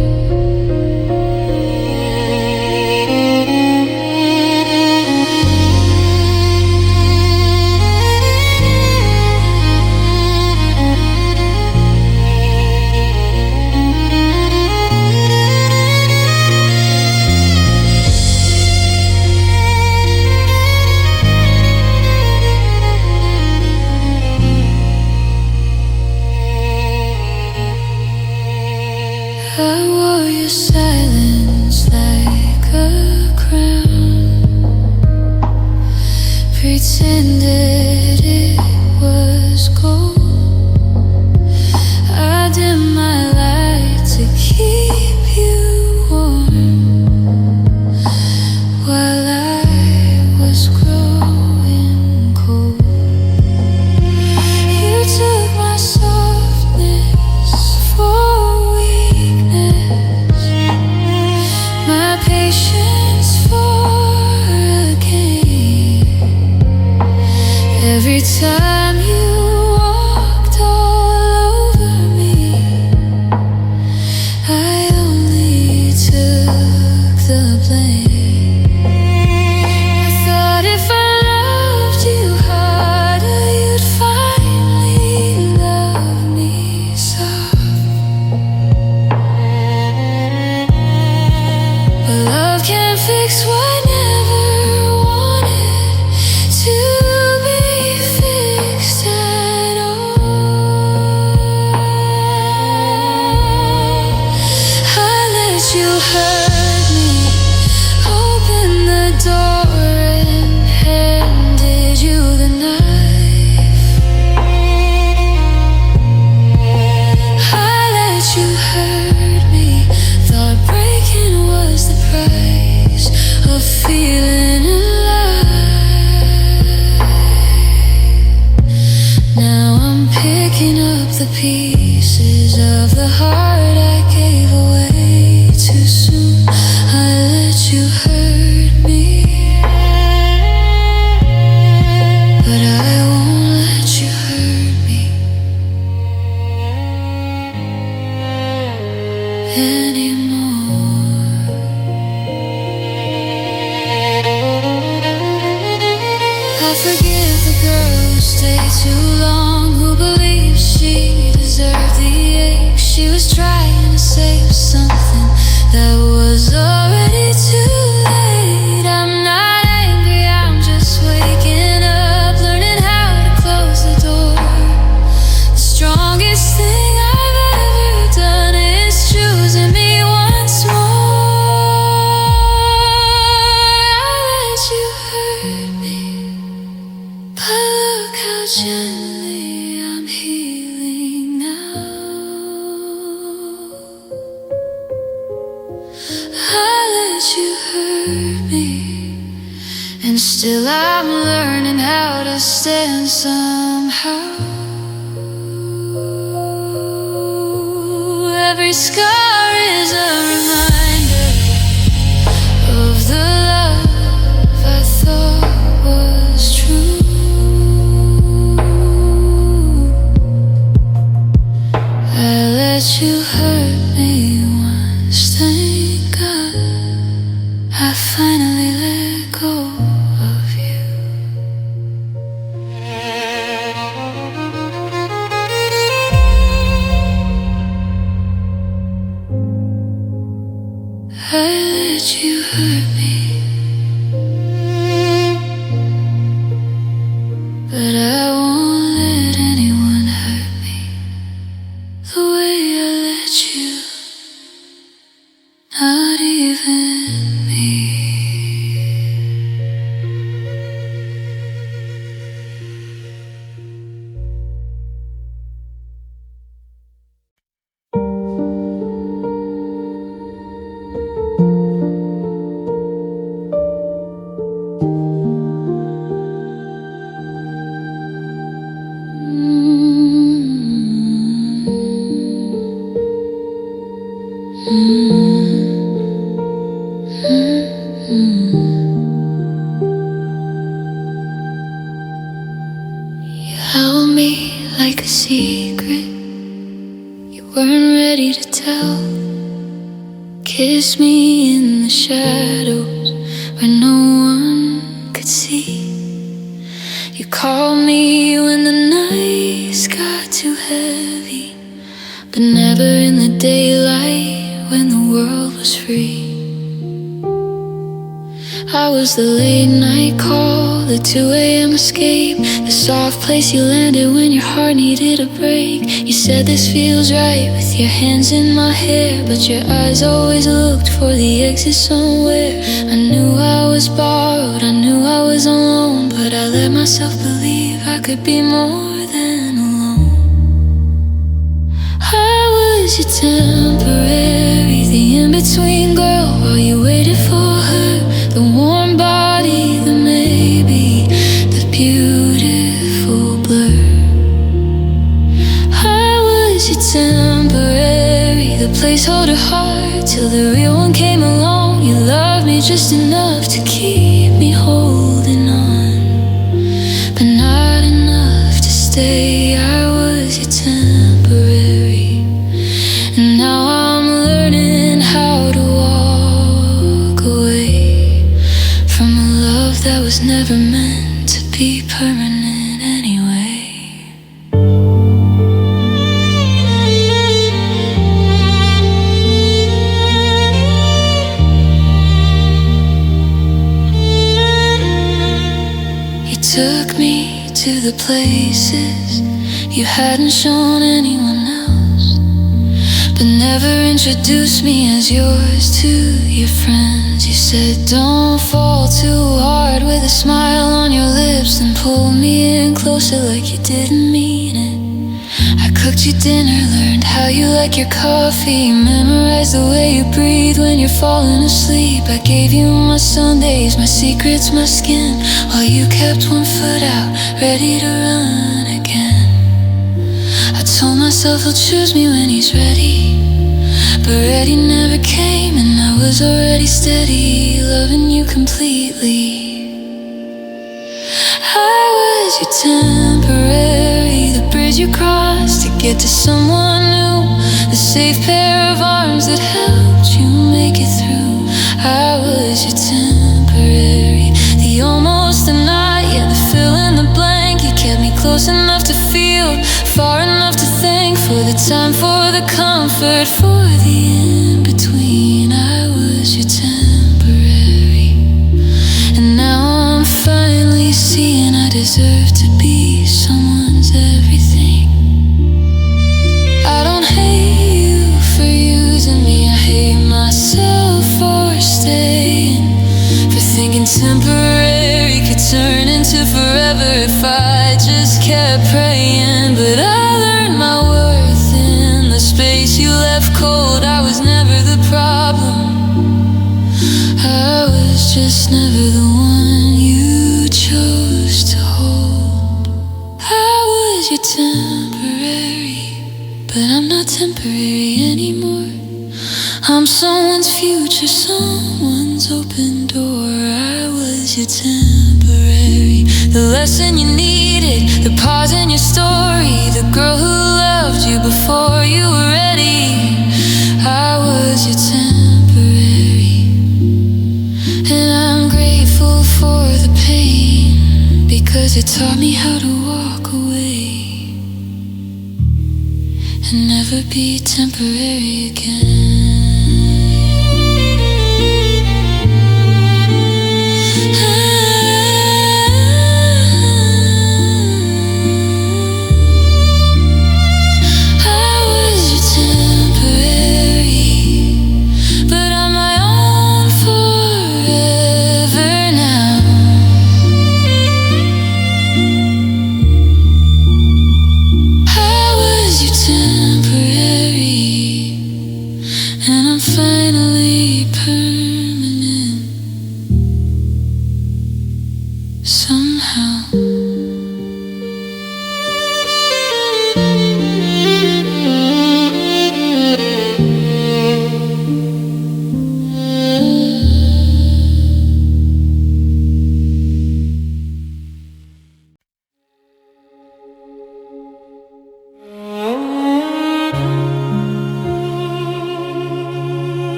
the pieces of the heart I gave away too soon. I let you hurt me, but I won't let you hurt me anymore. I forgive the girl who stayed too long, who believes she deserved the ache. She was trying to save something that was already too late. I'm not angry, I'm just waking up, learning how to close the door. The strongest thing I've ever done is choosing me once more. I let you hurt me, but look how gently I'm healing now. I let you hurt me, and still I'm learning how to stand somehow. Every scar is a reminder of the love I thought was true. I let you hurt me once, thank God I finally let go of you. I let you hurt me, but I won't let anyone hurt me the way I let you, not even me. You held me like a secret you weren't ready to tell. Kiss me in the shadows where no one could see. You called me when the nights got too heavy, but never in the daylight when the world was free. I was the late night call, the 2 a.m. escape, the soft place you landed when your heart needed a break. You said this feels right with your hands in my hair, but your eyes always looked for the exit somewhere. I knew I was borrowed, I knew I was alone, but I let myself believe I could be more than alone. I was your temporary, the in-between girl while you waited for her, the warm body, the maybe, the beautiful blur. I was your temporary, the placeholder heart, till the real one came along. You loved me just enough to keep me holding on, but not enough to stay. I was your temporary, and now I'm learning how to walk away from a love that was never meant to be permanent anyway. You took me to the places you hadn't shown anyone else, but never introduced me as yours to your friends. You said don't fall too hard with a smile on your lips, then pull me in closer like you didn't mean it. I cooked you dinner, learned how you like your coffee, memorized the way you breathe when you're falling asleep. I gave you my Sundays, my secrets, my skin, while you kept one foot out, ready to run again. I told myself himself he'll choose me when he's ready. But ready never came, and I was already steady, loving you completely. I was your temporary, the bridge you crossed to get to someone new, the safe pair of arms that helped you make it through. I was your temporary, the almost, the not yet, the fill in the blank. You kept me close enough to feel, far enough to thank, for the time, for the comfort, for the in-between. I was your temporary, and now I'm finally seeing I deserve to be someone's everything. I don't hate you for using me, I hate myself for staying, for thinking temporary could turn into forever if I just kept praying. But I learned my worth in the space you left cold. I was never the problem, I was just never the one you chose to hold. I was your temporary, but I'm not temporary anymore. I'm someone's future, someone's open door. I was your temporary, the lesson you needed, the pause in your story, the girl who loved you before you were ready. I was your temporary, and I'm grateful for the pain, because it taught me how to walk away and never be temporary again.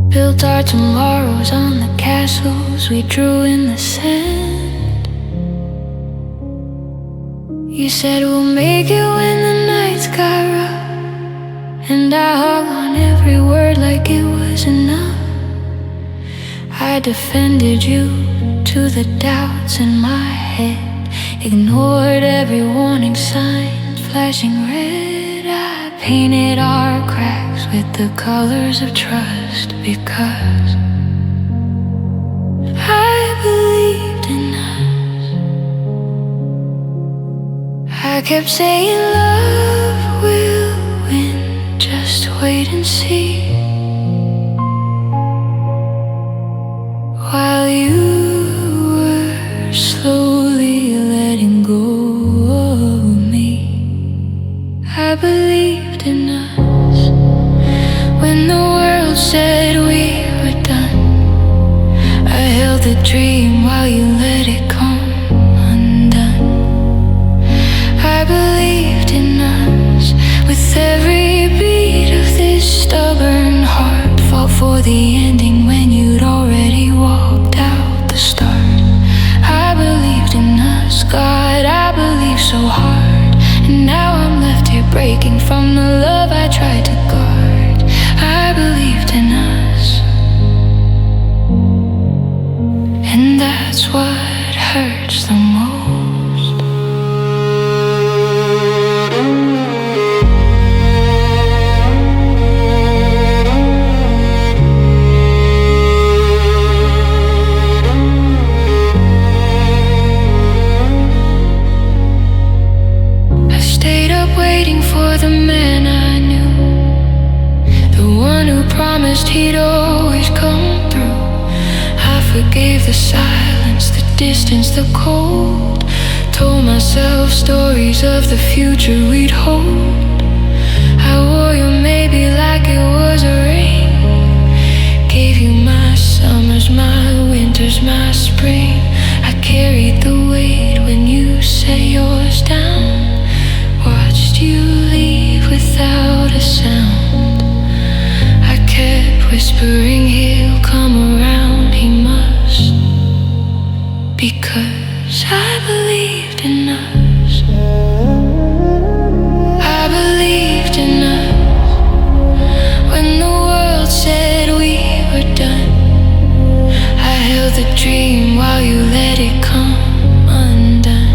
Built our tomorrows on the castles we drew in the sand. You said we'll make it when the nights got rough, and I hung on every word like it was enough. I defended you to the doubts in my head, ignored every warning sign flashing red. I painted our cracks with the colors of trust, because I believed in us. I kept saying love will win, just wait and see, while you were slowly letting go of me. I believed in us when the world said we were done. I held the dream while you let it come undone. I believed in us with every beat of this stubborn heart. Fought for the ending when you'd already walked out the start. I believed in us, God, I believed so hard, and now I'm left here breaking from the love I tried to guard. I believed in us, and that's what hurts the most. forgave the silence, the distance, the cold. Told myself stories of the future we'd hold. I wore you maybe like it was a ring. Gave you my summers, my winters, my spring. I carried the weight when you set yours down. Watched you leave without a sound. I kept whispering he'll come around, he must. Because I believed in us. I believed in us. When the world said we were done, I held the dream while you let it come undone.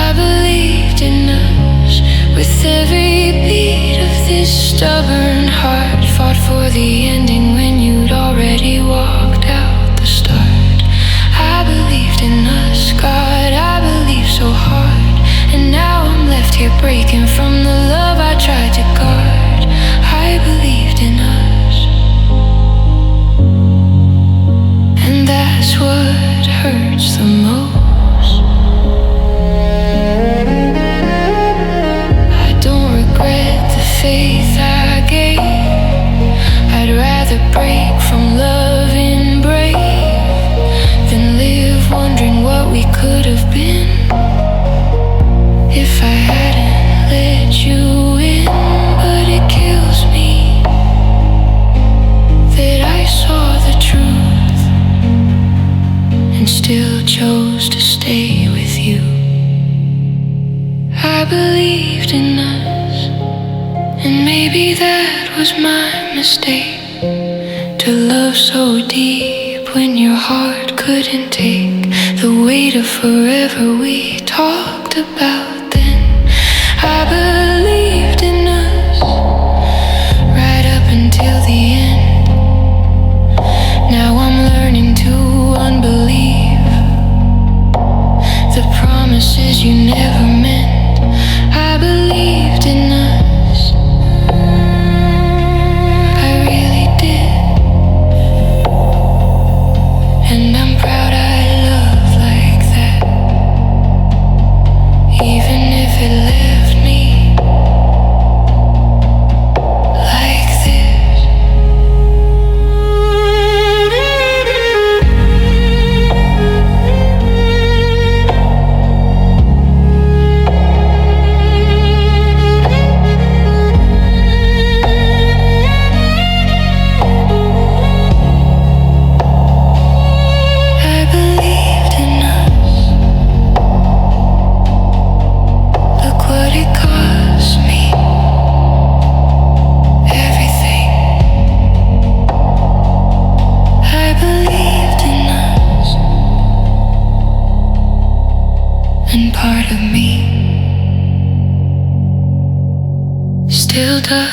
I believed in us. With every beat of this stubborn heart, fought for the ending when you'd already walked out the start. I believed in us, God, I believed so hard. And now I'm left here breaking from the love I tried to guard. I believed in us. And that's what hurts the most. I don't regret the faith I gave. I'd rather break from loving brave than live wondering what we could have been if I hadn't let you in. But it kills me that I saw the truth and still chose to stay with you. I believed in us, and maybe that was my mistake, to love so deep when your heart couldn't take the weight of forever we talked about then. I believed in us right up until the end. Now I'm learning to unbelieve the promises you never meant. I believed in us, I really did. And I'm proud I love like that, even if it left me like this. I believed in us. Look what it cost me. Everything. I believed in us. And part of me still does.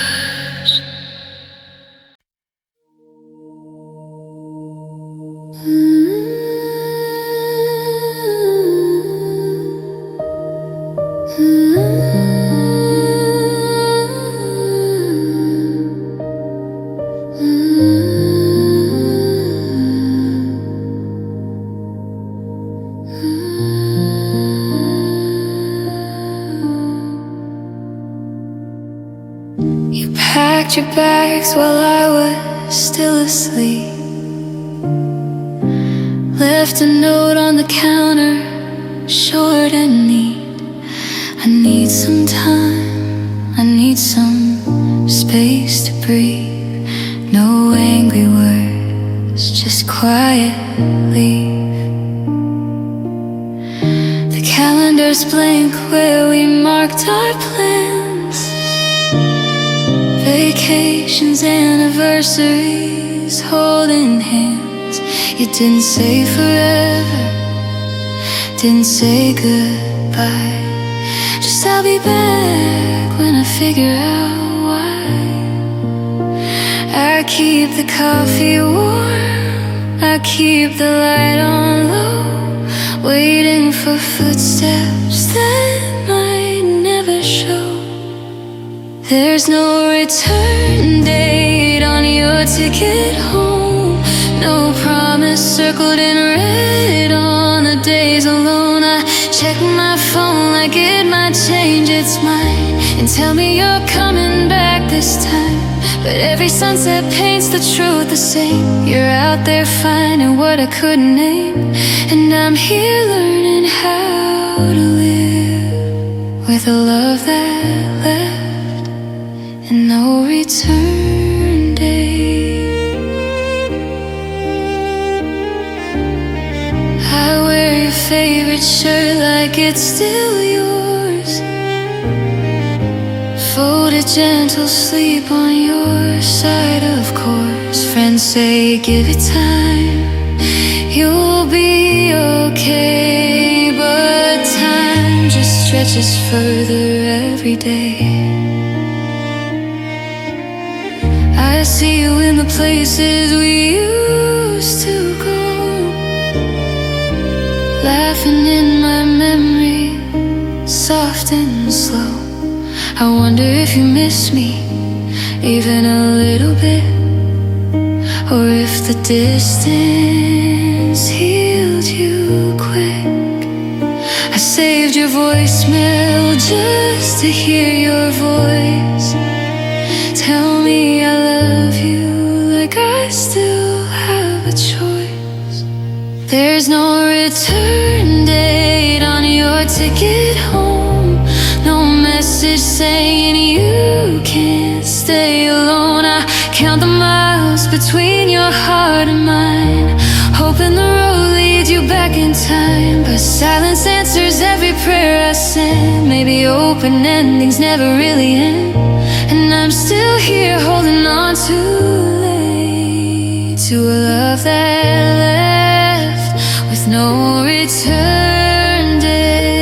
You packed your bags while I was still asleep. Left a note on the counter, short and neat. I need some time, I need some space to breathe. No angry words, just quiet leave. The calendar's blank where we marked our plans. Vacations, anniversaries, holding hands. You didn't say forever, didn't say goodbye. Just I'll be back when I figure out why. I keep the coffee warm, I keep the light on low, waiting for footsteps that might never show. There's no return date on your ticket home. No promise circled in red on the days alone. I check my phone like it might change its mind and tell me you're coming back this time. But every sunset paints the truth the same. You're out there finding what I couldn't name, and I'm here learning how to live with a love that left and no return date. I wear your favorite shirt like it's still yours. Folded gentle sleep on your side, of course. Friends say give it time, you'll be okay. But time just stretches further every day. I see you in the places we used to go, laughing in my memory, soft and slow. I wonder if you miss me, even a little bit, or if the distance healed you quick. I saved your voicemail just to hear your voice. Tell me I love you like I still have a choice. There's no return date on your ticket home, no message saying you can't stay alone. I count the miles between your heart and mine, hoping the road leads you back in time. But silence answers every prayer I send. Maybe open endings never really end, and I'm still here holding on too late to a love that left with no return date.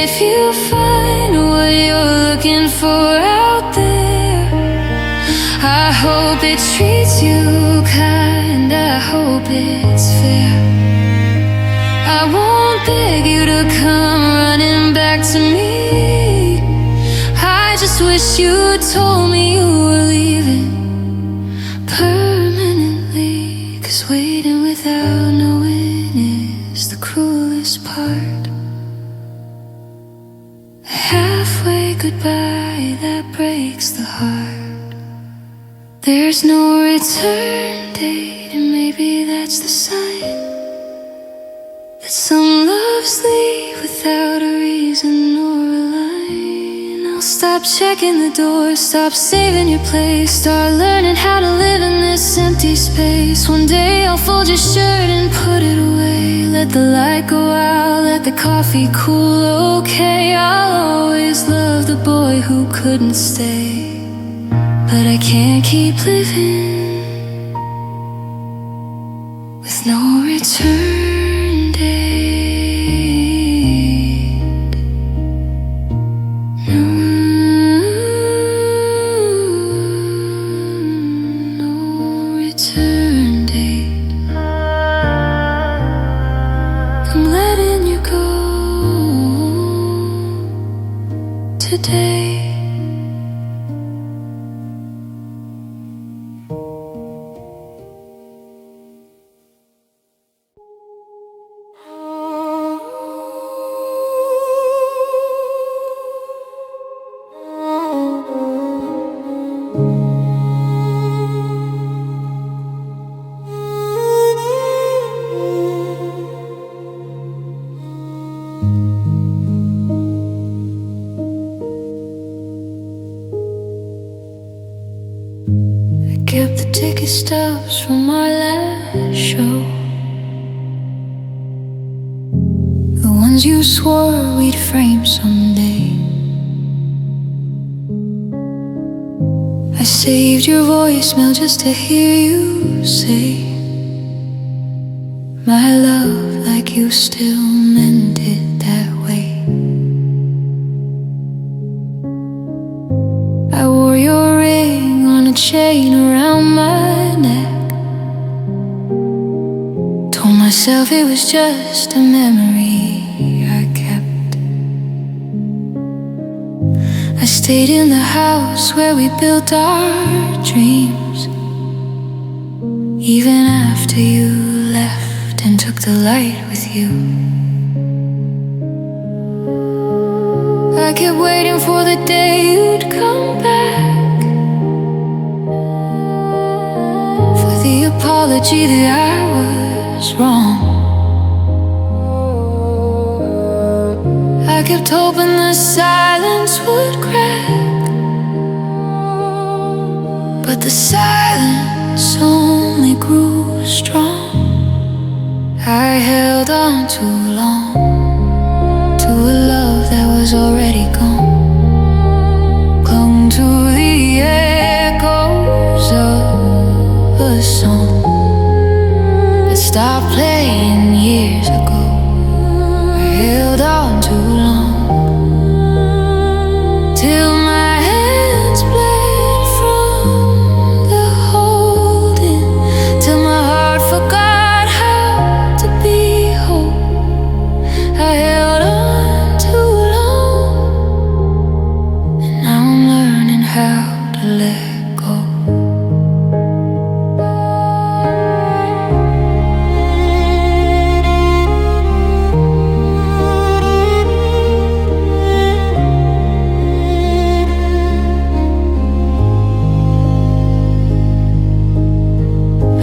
If you find what you're looking for out there, I hope it treats you kind, I hope it's fair. I won't beg you to come running back to me. I just wish you told me you were leaving permanently, 'cause waiting without knowing is the cruelest part. A halfway goodbye that breaks the heart. There's no return date, and maybe that's the sign that some loves leave without a reason or a line. I'll stop checking the door, stop saving your place, start learning how to live in this empty space. One day I'll fold your shirt and put it away, let the light go out, let the coffee cool, okay. I'll always love the boy who couldn't stay, but I can't keep living with no return date. No return date. I'm letting you go today. Kept the ticket stubs from our last show, the ones you swore we'd frame someday. I saved your voicemail just to hear you say, my love, like you still meant it that way. I wore your ring on a chain around my neck, told myself it was just a memory I kept. I stayed in the house where we built our dreams, even after you left and took the light with you. I kept waiting for the day you'd come back, for the apology that I was wrong. I kept hoping the silence would crack, but the silence only grew strong. I held on too long to a love that was already gone, clung to the echoes of a song that stopped playing years ago. I held on too long till my hands bled from the holding, till my heart forgot how to be whole. I held on too long, and now I'm learning how to let go.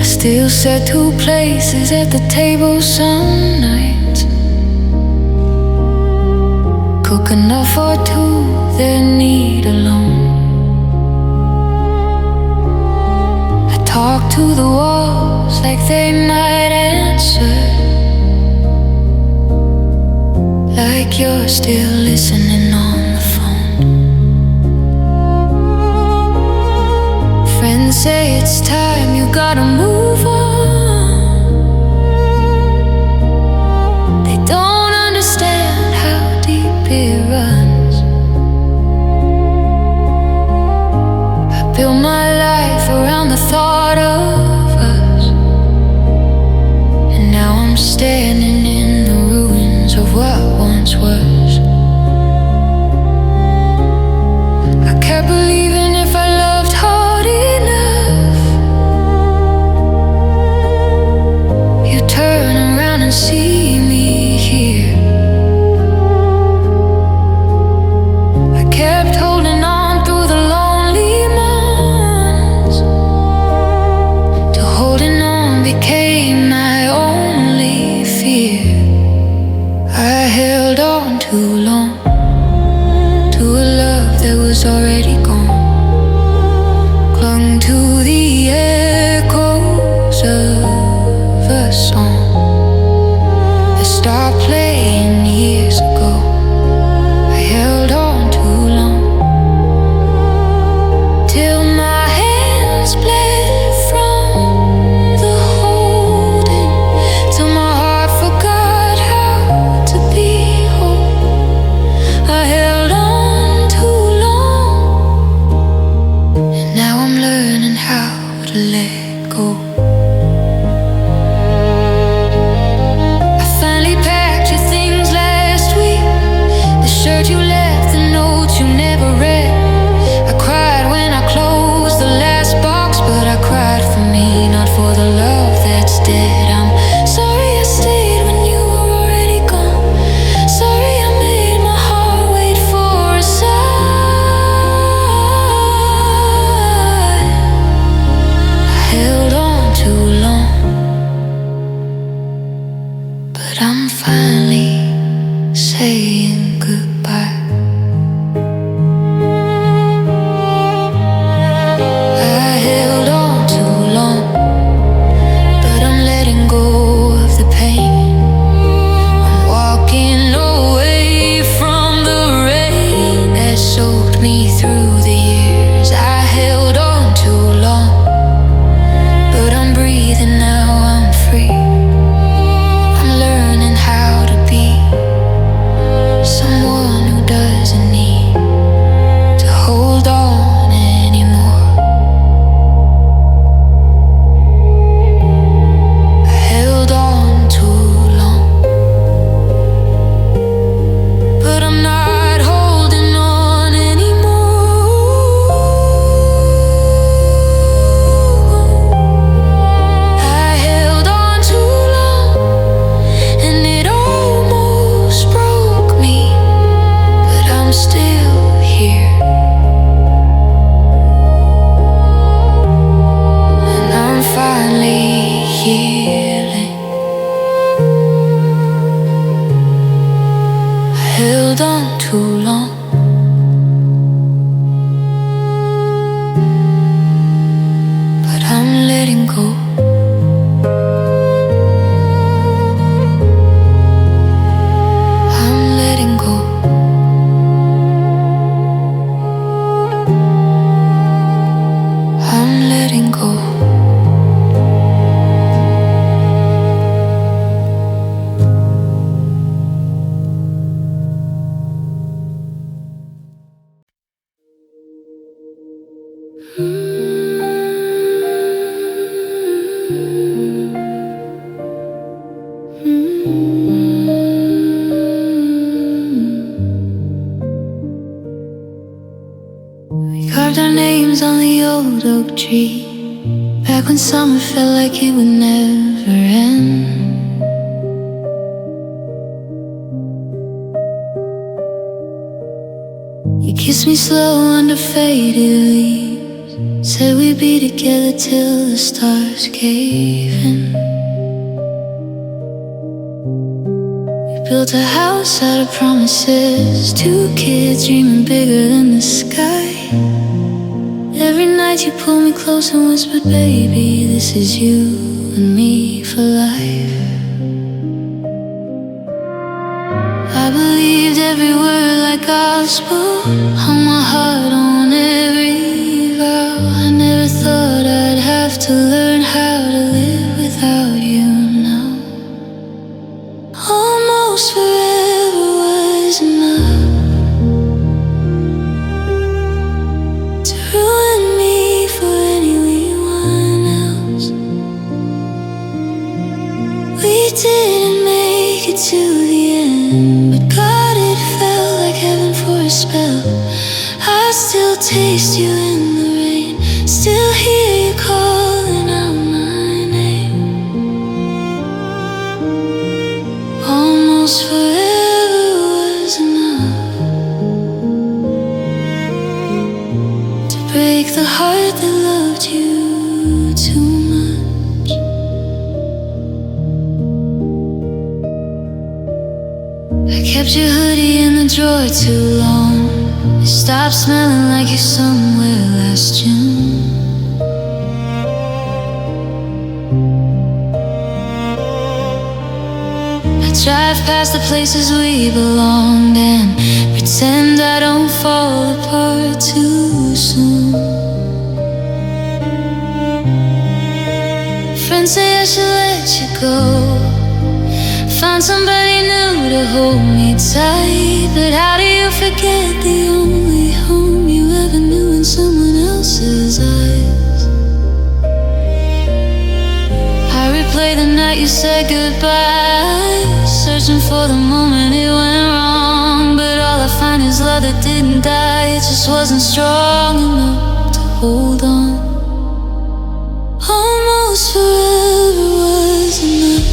Still set two places at the table some nights, cook enough for two, then eat alone. I talk to the walls like they might answer, like you're still listening on the phone. Friends say it's time, you gotta move on. They don't understand how deep it runs. I built my life around the thought of us, and now I'm standing in the ruins of what once was. I kept believing if I loved hard enough, you'd turn around and see me here. I kept holding on through the lonely months, till holding on became my only fear. I held on too long to a love that was already gone, clung to the echoes of a song that stopped playing years ago. I held on too long till my hands bled from the holding, till my heart forgot how to be whole. I held on too long, and now I'm learning how to let go. I finally packed your things last week, the shirt you left, the notes you never read. I cried when I closed the last box, but I cried for me, not for the love that's dead. I'm sorry I stayed when you were already gone. Sorry I made my heart wait for a sign. I held on too long, but I'm finally saying goodbye. I held on too long, but I'm letting go of the pain. I'm walking away from the rain that soaked me through the years. I held on too long, but I'm breathing go. I'm letting go. I'm letting go. We carved our names on the old oak tree, back when summer felt like it would never end. You kissed me slow under faded leaves, said we'd be together till the stars gave in. We built a house out of promises, two kids dreaming bigger than the sky. Every night you pulled me close and whispered, baby, this is you and me for life. I believed every word like gospel, hung my heart on every vow. I never thought I'd have to learn how to live without you now. Almost forever was enough to ruin me for anyone else. We didn't make it to the end, but God, it felt like heaven for a spell. I still taste you in the rain, still hear you calling out my name. Almost forever was enough to break the heart that loved you too much. I kept your hoodie in the drawer too long. It stopped smelling like you somewhere last June. I drive past the places we belonged and pretend I don't fall apart too soon. Friends say I should let you go, find somebody new to hold me tight. But how do you forget the only home you ever knew in someone else's eyes? I replay the night you said goodbye, searching for the moment it went wrong. But all I find is love that didn't die, it just wasn't strong enough to hold on. Almost forever was enough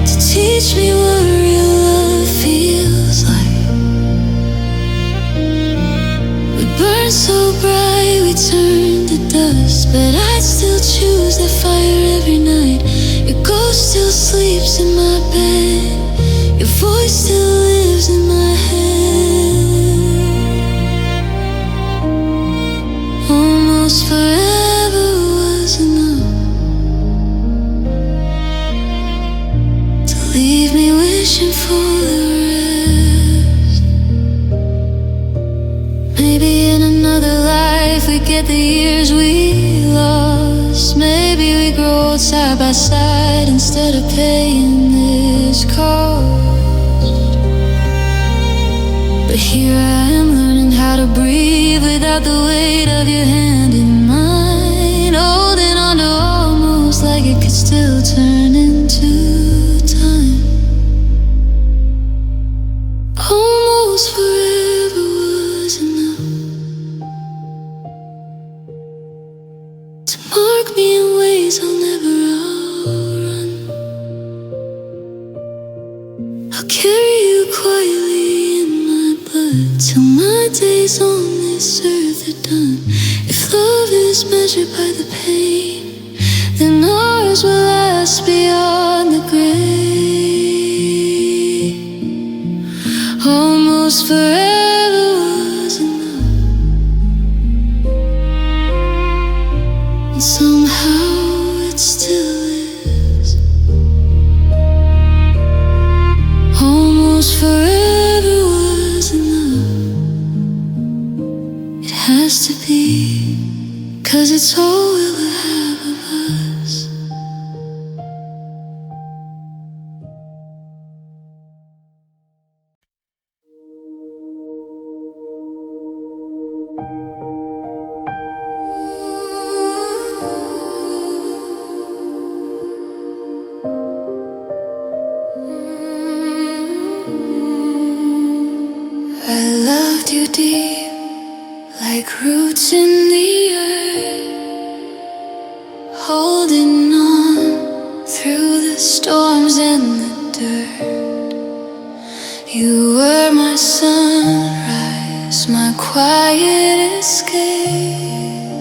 to teach me what real love feels like. We burned so bright we turned to dust, but I'd still choose that fire every night. Your ghost still sleeps in my bed, your voice still lives in my head. Almost forever was enough to leave me wishing for the rest. Maybe in another life we get the years we lost. Maybe we grow old side by side instead of paying this cost. But here I am learning how to breathe without the weight of your hand in mine, holding on to almost like it could still turn into time. Almost forever was enough to mark me in ways I'll never outrun. I'll carry you quietly in my blood till my days on this earth are done. If love is measured by the pain, then ours will last beyond the grave. Almost forever was enough and somehow it still is. Almost forever was enough. It has to be, 'cause it's all we'll have of us. I loved you deep, like roots in the earth, holding on through the storms and the dirt. You were my sunrise, my quiet escape.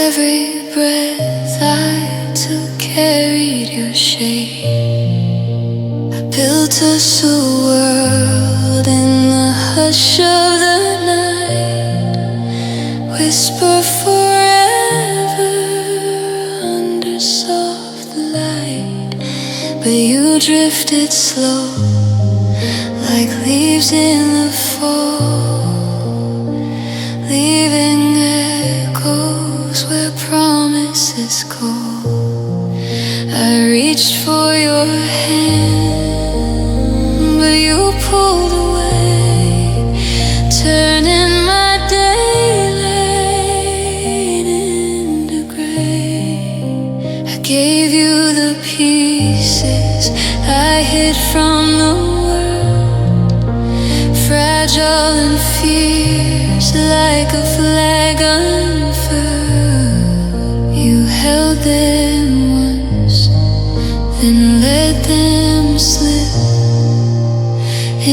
Every breath I took carried your shape. I built us a world in the hush of the night. Whisper forever under soft light. But you drifted slow, like leaves in the fall, leaving echoes where promises go. I reached for your hand, but you pulled away, turning my daylight into gray. I gave you the pieces I hid from the world, fragile and fierce like a flag unfurled. You held them once, then let them slip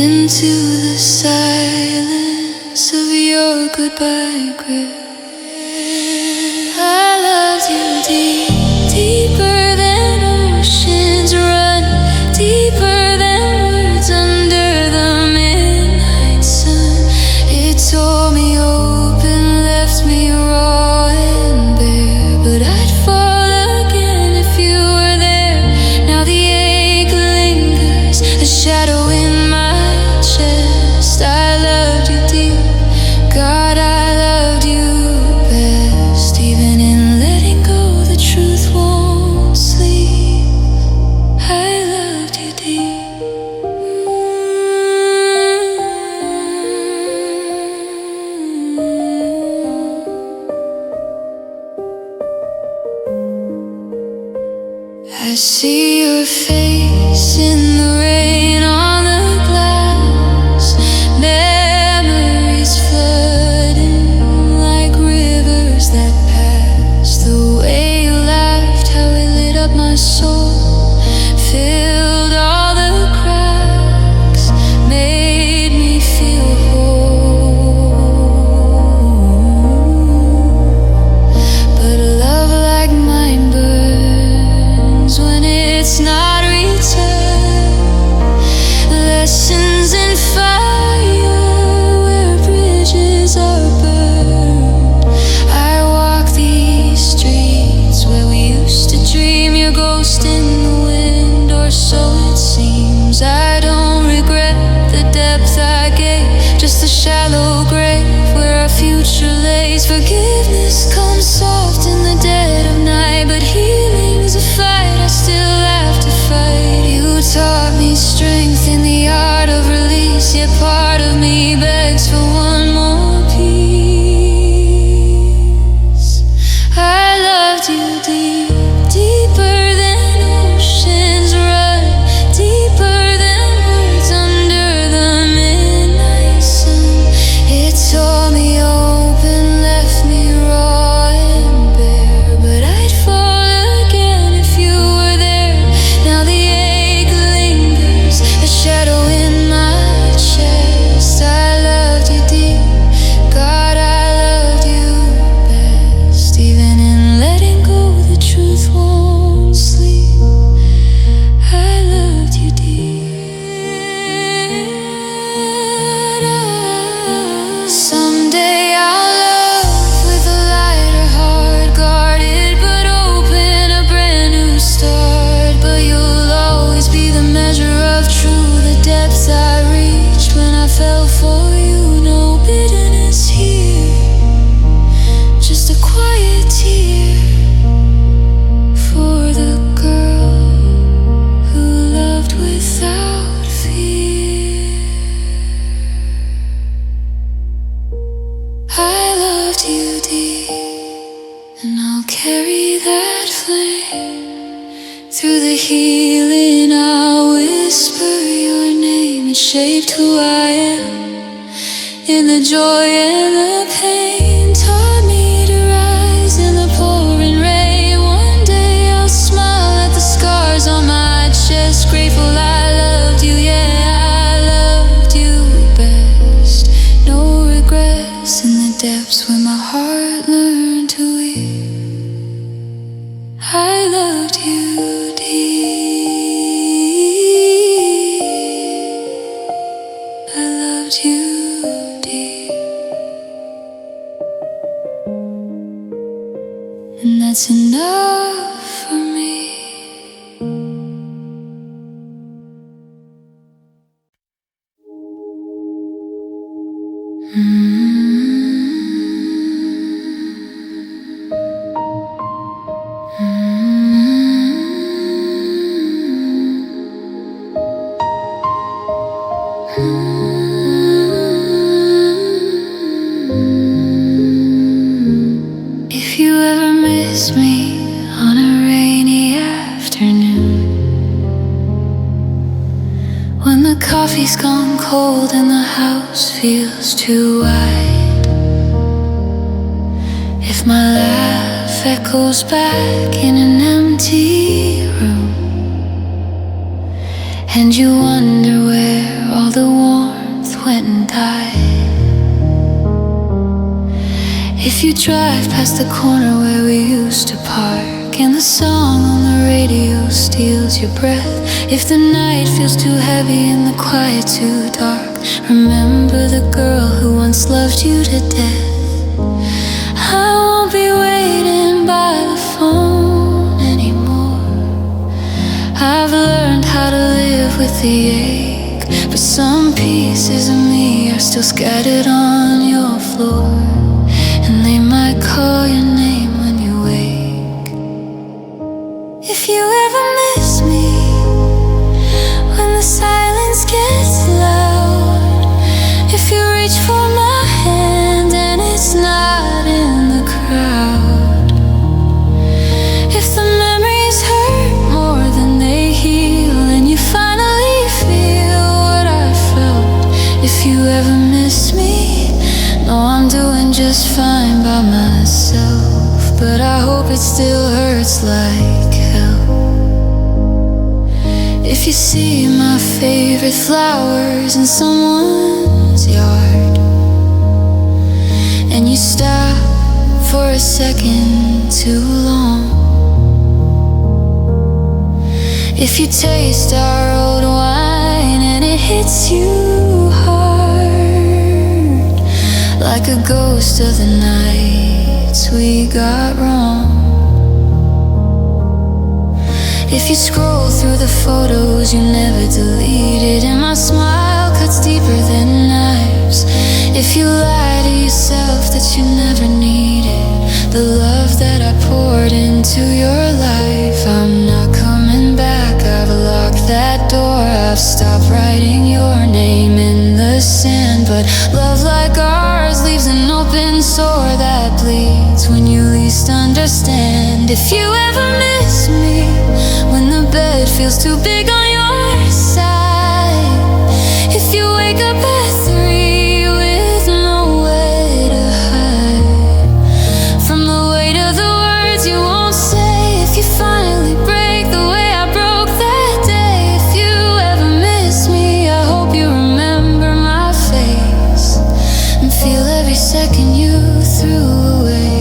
into the silence of your goodbye grip. I loved you deep, deeper than oceans run, deeper than words under the midnight sun. It tore me open, left me raw and bare, but I'd fall again if you were there. Now the ache lingers, a shadow in my chest. I loved you deep, God, I loved you best. Even in letting go, the truth won't sleep. I loved you deep. I see your face in the rain on the glass, memories flooding like rivers that pass. The way you laughed, how it lit up my soul, filled all the cracks, made me feel whole. But a love like mine burns when it's not returned. carry that flame. Through the healing I'll whisper your name. It shaped who I am. In the joy and the pain, taught me to rise in the pouring rain. One day I'll smile at the scars on my chest, grateful I loved you, yeah, I loved you best. No regrets in the depths where my heart learned to weep. I loved you deep. I loved you. And that's enough for me. If you ever miss me on a rainy afternoon, when the coffee's gone cold and the house feels too wide, if my laugh echoes back in an empty room, and you wonder where all the warmth went and died, if you drive past the corner where we used to park, and the song on the radio steals your breath, if the night feels too heavy and the quiet too dark, remember the girl who once loved you to death. I won't be waiting by the phone anymore. I've learned how to live with the ache, but some pieces of me are still scattered on your floor, and they might call your name when you wake. If you ever miss me when the silence gets loud, if you reach for my hand and it's not in the crowd, if the memories hurt more than they heal and you finally feel what I felt, if you ever miss me, no, I'm doing just fine by myself, but I hope it still hurts like hell. If you see my favorite flowers in someone's yard, and you stop for a second too long, if you taste our old wine and it hits you hard, like a ghost of the nights we got wrong, if you scroll through the photos you never deleted, and my smile cuts deeper than knives, if you lie to yourself that you never needed the love that I poured into your life, I'm not coming back, I've locked that door, I've stopped writing your name in the sand, but love like ours leaves an open sore that bleeds when you least understand. If you ever miss me when the bed feels too big on your side, if you wake up at 3 with nowhere to hide from the weight of the words you won't say, if you finally break the way I broke that day, if you ever miss me, I hope you remember my face and feel every second you threw away.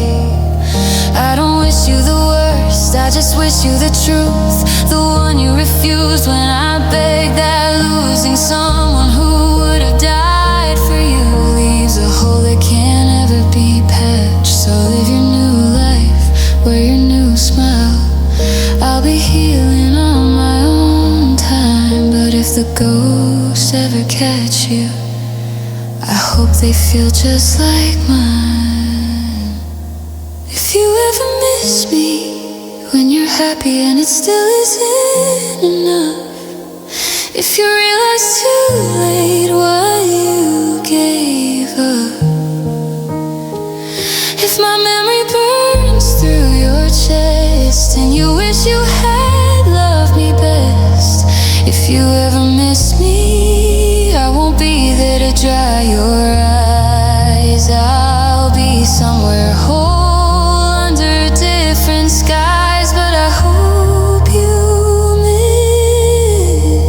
I don't wish you the worst, I just wish you the truth, the one you refused when I begged, that losing someone who would have died for you leaves a hole that can't ever be patched. So live your new life, wear your new smile, I'll be healing on my own time, but if the ghosts ever catch you, I hope they feel just like mine. If you ever miss me when you're happy and it still isn't enough, if you realize too late what you gave up, if my memory burns through your best, and you wish you had loved me best. If you ever miss me, I won't be there to dry your eyes. I'll be somewhere whole under different skies, but I hope you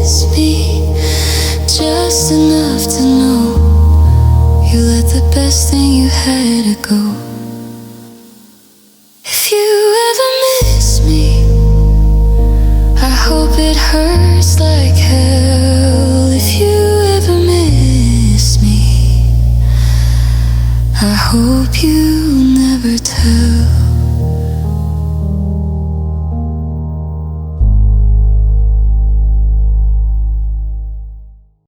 miss me just enough to know you let the best thing you had to go. If you ever miss me, I hope it hurts like hell. If you ever miss me, I hope you never tell.